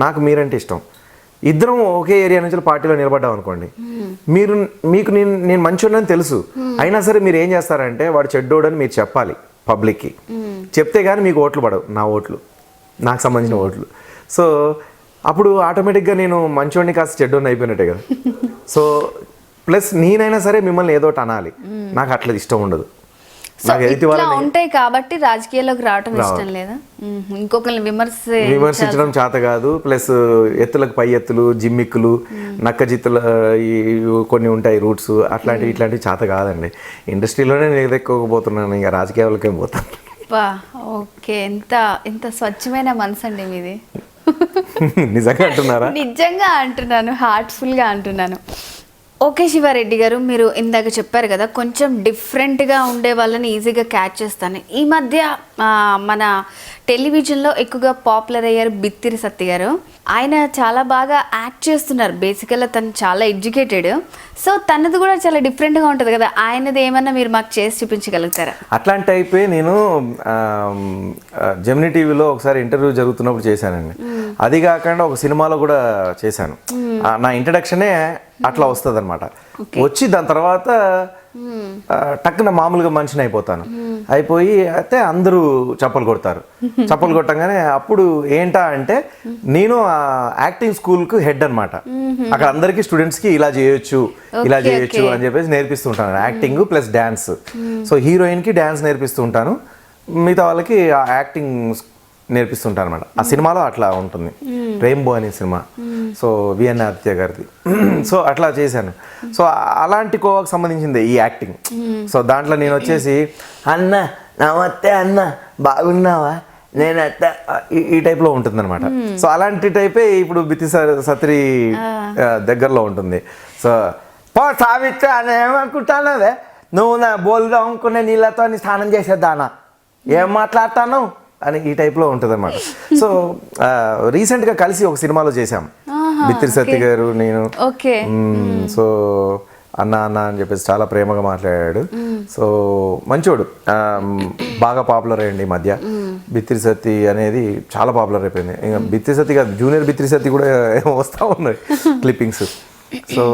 నాకు మీరంటే ఇష్టం, ఇద్దరం ఒకే ఏరియా నుంచి పార్టీలో నిలబడ్డాం అనుకోండి, మీకు నేను మంచోడని తెలుసు, అయినా సరే మీరు ఏం చేస్తారంటే వాడు చెడ్డోడని మీరు చెప్పాలి పబ్లిక్కి. చెప్తే కానీ మీకు ఓట్లు పడవు, నా ఓట్లు, నాకు సంబంధించిన ఓట్లు. సో అప్పుడు ఆటోమేటిక్గా నేను మంచోడిని కాస్త చెడ్డోడిని అయిపోయినట్టే కదా. సో ప్లస్ నేనైనా సరే మిమ్మల్ని ఏదో అనాలి, నాకు అట్లా ఇష్టం ఉండదు. ఉంటాయి కాబట్టి రాజకీయాల్లోకి రావటం ఇష్టం లేదా? ఇంకొకరిని విమర్శించడం చేత కాదు. ప్లస్ ఎత్తులకు పై ఎత్తులు, జిమ్మిక్కులు, నక్క జిత్తులు కొన్ని ఉంటాయి రూట్స్, ఇట్లాంటివి చేత కాదండి. ఇండస్ట్రీలోనే నేను ఎదెక్కోకపోతున్నాను, ఇంకా రాజకీయాలకేం పోతాను. అబ్బా ఓకే, ఎంత ఎంత స్వచ్ఛమైన మనసు అండి మీది. నిజంగా అంటున్నారా? నిజంగా అంటున్నాను, హార్ట్ఫుల్గా అంటున్నాను. ఓకే శివారెడ్డి గారు, మీరు ఇందాక చెప్పారు కదా కొంచెం డిఫరెంట్గా ఉండే వాళ్ళని ఈజీగా క్యాచ్ చేస్తాను. ఈ మధ్య మన టెలివిజన్లో ఎక్కువగా పాపులర్ అయ్యారు బిత్తిరి సత్తి గారు. ఆయన చాలా బాగా యాక్ట్ చేస్తున్నారు. బేసికల్గా తను చాలా ఎడ్యుకేటెడ్. సో తనది కూడా చాలా డిఫరెంట్గా ఉంటుంది కదా, ఆయనది ఏమన్నా మీరు మాకు చేసి చూపించగలుగుతారా? అట్లాంటి టైపే నేను జెమినీ టీవీలో ఒకసారి ఇంటర్వ్యూ జరుగుతున్నప్పుడు చేశానండి. అది కాకుండా ఒక సినిమాలో కూడా చేశాను. నా ఇంట్రడక్షనే అట్లా వస్తుంది అనమాట. వచ్చి దాని తర్వాత టక్కున మామూలుగా మనిషిని అయిపోయి అయితే అందరూ చప్పలు కొడతారు. చప్పలు కొట్టంగానే అప్పుడు ఏంటా అంటే నేను యాక్టింగ్ స్కూల్కు హెడ్ అనమాట. అక్కడ అందరికీ స్టూడెంట్స్కి ఇలా చేయొచ్చు అని చెప్పేసి నేర్పిస్తూ ఉంటాను. Acting plus dance. సో హీరోయిన్కి డ్యాన్స్ నేర్పిస్తూ ఉంటాను, మిగతా వాళ్ళకి యాక్టింగ్ నేర్పిస్తుంటాను అనమాట. ఆ సినిమాలో అట్లా ఉంటుంది, రెయిన్బో అనే సినిమా. సో విఎన్ ఆదిత్య గారిది. సో అట్లా చేశాను. సో అలాంటి కోవాకు సంబంధించింది ఈ యాక్టింగ్. సో దాంట్లో నేను వచ్చేసి అన్న నమస్తే అన్న బాగున్నావా నేను అత్త ఈ టైప్లో ఉంటుంది అనమాట. సో అలాంటి టైపే ఇప్పుడు బిత్తి సత్రి దగ్గరలో ఉంటుంది. సో పో సావిత్రి అని ఏమనుకుంటానవే నువ్వు నా బోల్దాం అనుకునే నీళ్ళతో స్నానం చేసేద్దానా ఏం మాట్లాడతాను అని ఈ టైప్లో ఉంటుంది అనమాట. సో రీసెంట్గా కలిసి ఒక సినిమాలో చేశాం, బిత్తిరి సత్తి గారు నేను. సో అన్న అని చెప్పేసి చాలా ప్రేమగా మాట్లాడాడు. సో మంచోడు, బాగా పాపులర్ అయ్యండి ఈ మధ్య. బిత్తిరి సత్తి అనేది చాలా పాపులర్ అయిపోయింది. ఇంకా బిత్తిరి సత్తి కాదు, జూనియర్ బిత్తిరి సత్తి కూడా వస్తూ ఉన్నాయి క్లిప్పింగ్స్. సో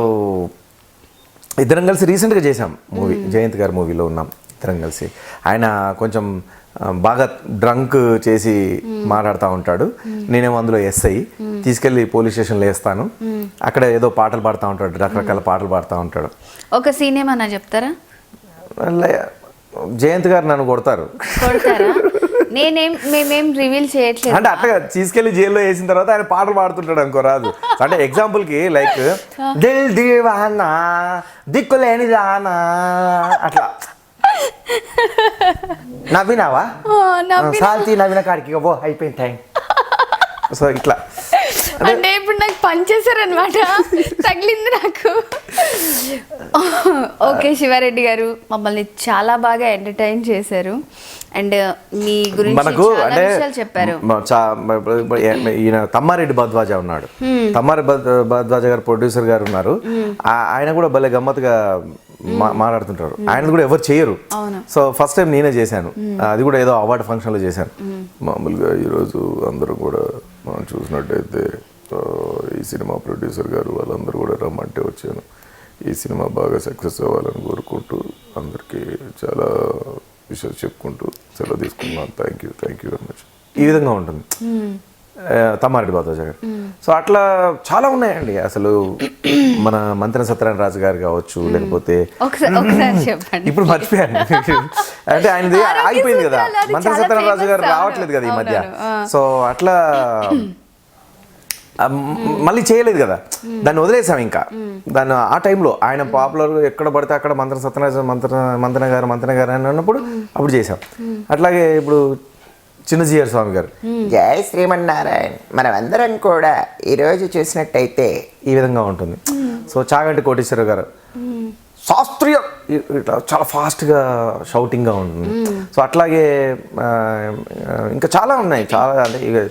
ఇద్దరం కలిసి రీసెంట్గా చేశాం మూవీ, జయంత్ గారి మూవీలో ఉన్నాం ఇద్దరం కలిసి. ఆయన కొంచెం బాగా డ్రంక్ చేసి మాట్లాడుతూ ఉంటాడు, నేనేమో అందులో ఎస్ఐ తీసుకెళ్ళి పోలీస్ స్టేషన్లో వేస్తాను. అక్కడ ఏదో పాటలు పాడుతూ ఉంటాడు, రకరకాల పాటలు పాడుతూ ఉంటాడు. ఒక సీన్ ఏమన్నా చెప్తారా? జయంత్ గారు నన్ను కొడతారు. మేమేం రివీల్ చేయట్లేదు అంటే అట్లా తీసుకెళ్లి జైల్లో వేసిన తర్వాత ఆయన పాటలు పాడుతుంటాడు అనుకో, రాదు. అంటే ఎగ్జాంపుల్కి లైక్ దిల్ దీవానా దిక్కులేని దానా అట్లా నవ్వినావా సాల్తీ నవ్విన కాడికి పో అయిపోయింది టైం. సో ఇట్లా అంటే ఇప్పుడు నాకు పనిచేశారనమాట, తగిలింది నాకు. ఓకే శివారెడ్డి గారు, మమ్మల్ని చాలా బాగా ఎంటర్టైన్ చేశారు అండ్ మీ గురించి మనకు అంటే చెప్పారు. ఈయన తమ్మారెడ్డి భద్వాజ ఉన్నాడు, తమ్మారెడ్డి భద్వాజ గారు ప్రొడ్యూసర్ గారు ఉన్నారు. ఆయన కూడా భలే గమ్మత్తుగా మాట్లాడుతుంటారు. ఆయన కూడా ఎవరు చేయరు. సో ఫస్ట్ టైం నేనే చేశాను, అది కూడా ఏదో అవార్డు ఫంక్షన్లో చేశాను. మామూలుగా ఈరోజు అందరం కూడా మనం చూసినట్టయితే ఈ సినిమా ప్రొడ్యూసర్ గారు వాళ్ళందరూ కూడా రమ్మంటే వచ్చాను. ఈ సినిమా బాగా సక్సెస్ అవ్వాలని కోరుకుంటూ అందరికీ చాలా విషయాలు చెప్పుకుంటూ సెలవు తీసుకున్నాను. Thank you very much. ఈ విధంగా ఉంటుంది తమ్మారెడ్డి భద్వాజ గారు. సో అట్లా చాలా ఉన్నాయండి. అసలు మన మంత్రి సత్యనారాయణ రాజు గారు కావచ్చు, లేకపోతే ఇప్పుడు మర్చిపోయాను అంటే ఆయనది ఆగిపోయింది కదా, మంత్రి సత్యనారాయణ రాజు గారు రావట్లేదు కదా ఈ మధ్య. సో అట్లా మళ్ళీ చేయలేదు కదా, దాన్ని వదిలేసాం. ఇంకా దాన్ని ఆ టైంలో ఆయన పాపులర్ ఎక్కడ పడితే అక్కడ మంత్రి సత్యనారాయణ మంత్రి గారు అని అన్నప్పుడు అప్పుడు చేసాం. అట్లాగే ఇప్పుడు చిన్నజీఆర్ స్వామి గారు, జై శ్రీమన్నారాయణ, మనం అందరం కూడా ఈరోజు చూసినట్టయితే ఈ విధంగా ఉంటుంది. సో చాగంటి కోటేశ్వర గారు శాస్త్రీయ ఇట్లా చాలా ఫాస్ట్గా షౌటింగ్గా ఉంటుంది. సో అట్లాగే ఇంకా చాలా ఉన్నాయి. చాలా అంటే ఇక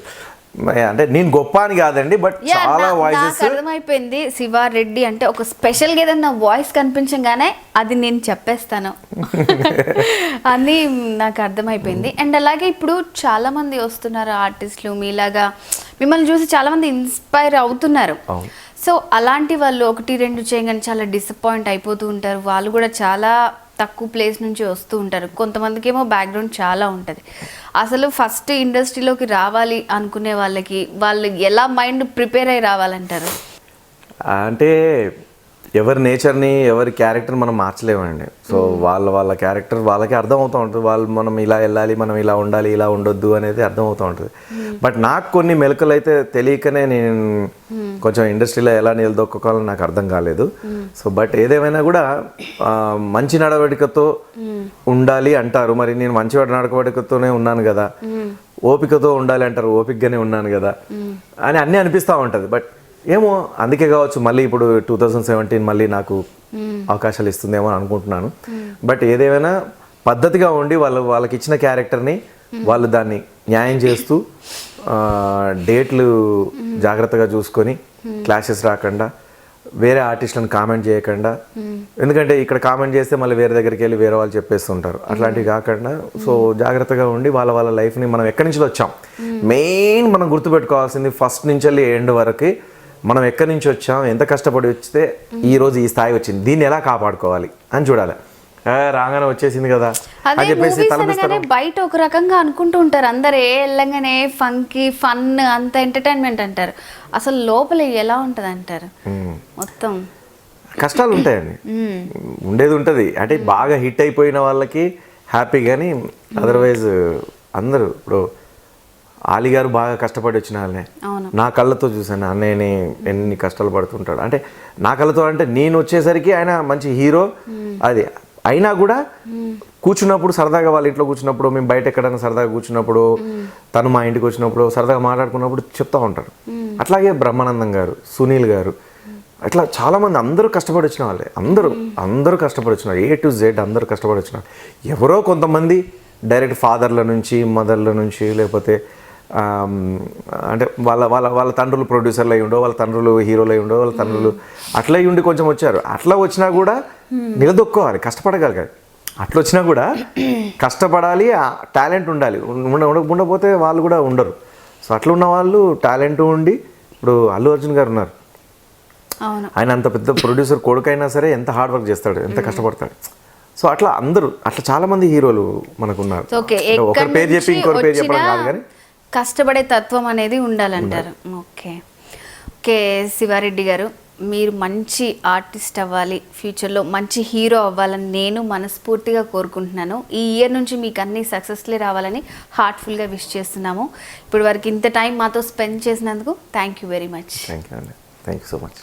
అంటే నేను గొప్ప అని కాదండి, బట్ చాలా వాయిసెస్ అర్థమైపోయింది. శివారెడ్డి అంటే ఒక స్పెషల్గా ఏదన్నా వాయిస్ కనిపించగానే అది నేను చెప్పేస్తాను అని నాకు అర్థమైపోయింది. అండ్ అలాగే ఇప్పుడు చాలా మంది వస్తున్నారు ఆర్టిస్టులు మీలాగా, మిమ్మల్ని చూసి చాలా మంది ఇన్స్పైర్ అవుతున్నారు. సో అలాంటి వాళ్ళు ఒకటి రెండు చేయగానే చాలా డిసప్పాయింట్ అయిపోతూ ఉంటారు. వాళ్ళు కూడా చాలా తక్కువ ప్లేస్ నుంచి వస్తూ ఉంటారు. కొంతమందికి ఏమో బ్యాక్గ్రౌండ్ చాలా ఉంటుంది. అసలు ఫస్ట్ ఇండస్ట్రీలోకి రావాలి అనుకునే వాళ్ళకి వాళ్ళు ఎలా మైండ్ ప్రిపేర్ అయ్యి రావాలంటారు? అంటే ఎవరి నేచర్ని ఎవరి క్యారెక్టర్ మనం మార్చలేమండి. సో వాళ్ళ క్యారెక్టర్ వాళ్ళకి అర్థం అవుతూ ఉంటుంది. వాళ్ళు మనం ఇలా వెళ్ళాలి, మనం ఇలా ఉండాలి, ఇలా ఉండొద్దు అనేది అర్థం అవుతూ ఉంటుంది. బట్ నాకు కొన్ని మెలకులు అయితే తెలియకనే నేను కొంచెం ఇండస్ట్రీలో ఎలా నిలదొక్కోవాలని నాకు అర్థం కాలేదు. సో బట్ ఏదేమైనా కూడా మంచి నడవడికతో ఉండాలి అంటారు. మరి నేను మంచి నడవడికతోనే ఉన్నాను కదా, ఓపికతో ఉండాలి అంటారు, ఓపికగానే ఉన్నాను కదా అని అన్నీ అనిపిస్తూ ఉంటుంది. బట్ ఏమో అందుకే కావచ్చు మళ్ళీ ఇప్పుడు 2017 మళ్ళీ నాకు అవకాశాలు ఇస్తుందేమో అని అనుకుంటున్నాను. బట్ ఏదేమైనా పద్ధతిగా ఉండి వాళ్ళకి ఇచ్చిన క్యారెక్టర్ని వాళ్ళు దాన్ని న్యాయం చేస్తూ డేట్లు జాగ్రత్తగా చూసుకొని క్లాషెస్ రాకుండా వేరే ఆర్టిస్టులను కామెంట్ చేయకుండా, ఎందుకంటే ఇక్కడ కామెంట్ చేస్తే మళ్ళీ వేరే దగ్గరికి వెళ్ళి వేరే వాళ్ళు చెప్పేస్తుంటారు, అట్లాంటివి కాకుండా సో జాగ్రత్తగా ఉండి వాళ్ళ లైఫ్ని మనం ఎక్కడి నుంచి వచ్చాం మెయిన్ మనం గుర్తుపెట్టుకోవాల్సింది ఫస్ట్ నుంచి వెళ్ళి ఎండ్ వరకు మనం ఎక్కడి నుంచి వచ్చాం, ఎంత కష్టపడి వస్తే ఈరోజు ఈ స్థాయి వచ్చింది, దీన్ని ఎలా కాపాడుకోవాలి అని చూడాలి. రాగానే వచ్చేసింది కదా అదే అని చెప్పేసి మూవీస్ అనగానే బయట ఒక రకంగా అనుకుంటూ ఉంటారు అందరు, వెళ్ళంగానే ఫంకీ ఫన్ అంత ఎంటర్టైన్మెంట్ అంటారు, అసలు లోపల ఎలా ఉంటుంది అంటారు మొత్తం కష్టాలు ఉంటాయండి. ఉండేది ఉంటుంది. అంటే బాగా హిట్ అయిపోయిన వాళ్ళకి హ్యాపీ, కానీ అదర్వైజ్ అందరూ ఇప్పుడు ఆలీ గారు బాగా కష్టపడి వచ్చిన వాళ్ళనే నా కళ్ళతో చూశాను. అన్నయ్యని ఎన్ని కష్టాలు పడుతుంటాడు అంటే నా కళ్ళతో, అంటే నేను వచ్చేసరికి ఆయన మంచి హీరో అది అయినా కూడా కూర్చున్నప్పుడు సరదాగా వాళ్ళ ఇంట్లో కూర్చున్నప్పుడు, మేము బయట ఎక్కడైనా సరదాగా కూర్చున్నప్పుడు, తను మా ఇంటికి వచ్చినప్పుడు సరదాగా మాట్లాడుకున్నప్పుడు చెప్తూ ఉంటారు. అట్లాగే బ్రహ్మానందం గారు, సునీల్ గారు, అట్లా చాలామంది అందరూ కష్టపడి వచ్చిన వాళ్ళే. అందరూ కష్టపడి వచ్చినారు, A to Z అందరూ కష్టపడి వచ్చినారు. ఎవరో కొంతమంది డైరెక్ట్ ఫాదర్ల నుంచి మదర్ల నుంచి లేకపోతే అంటే వాళ్ళ తండ్రులు ప్రొడ్యూసర్లు అయి ఉండో, వాళ్ళ తండ్రులు హీరోలు అయి ఉండో, వాళ్ళ తండ్రులు అట్లా ఉండి కొంచెం వచ్చారు. అట్లా వచ్చినా కూడా నిలదొక్కోవాలి, కష్టపడగలగాలి. అట్లా వచ్చినా కూడా కష్టపడాలి, టాలెంట్ ఉండాలి. ఉండకపోతే వాళ్ళు కూడా ఉండరు. సో అట్లా ఉన్న వాళ్ళు టాలెంట్ ఉండి, ఇప్పుడు అల్లు అర్జున్ గారు ఉన్నారు, ఆయన అంత పెద్ద ప్రొడ్యూసర్ కొడుకైనా సరే ఎంత హార్డ్ వర్క్ చేస్తాడు, ఎంత కష్టపడతాడు. సో అట్లా అందరూ అట్లా చాలా మంది హీరోలు మనకు ఉన్నారు. ఒకరి పేరు చెప్పి ఇంకొకరి పేరు చెప్పడం కాదు, కానీ కష్టపడే తత్వం అనేది ఉండాలంటారు. ఓకే ఓకే శివారెడ్డి గారు, మీరు మంచి ఆర్టిస్ట్ అవ్వాలి, ఫ్యూచర్లో మంచి హీరో అవ్వాలని నేను మనస్ఫూర్తిగా కోరుకుంటున్నాను. ఈ ఇయర్ నుంచి మీకు అన్ని సక్సెస్లే రావాలని హార్ట్ఫుల్గా విష్ చేస్తున్నాము. ఇప్పుడు వరకు ఇంత టైం మాతో స్పెండ్ చేసినందుకు thank you very much. Thank you అండి, థ్యాంక్ యూ సో మచ్.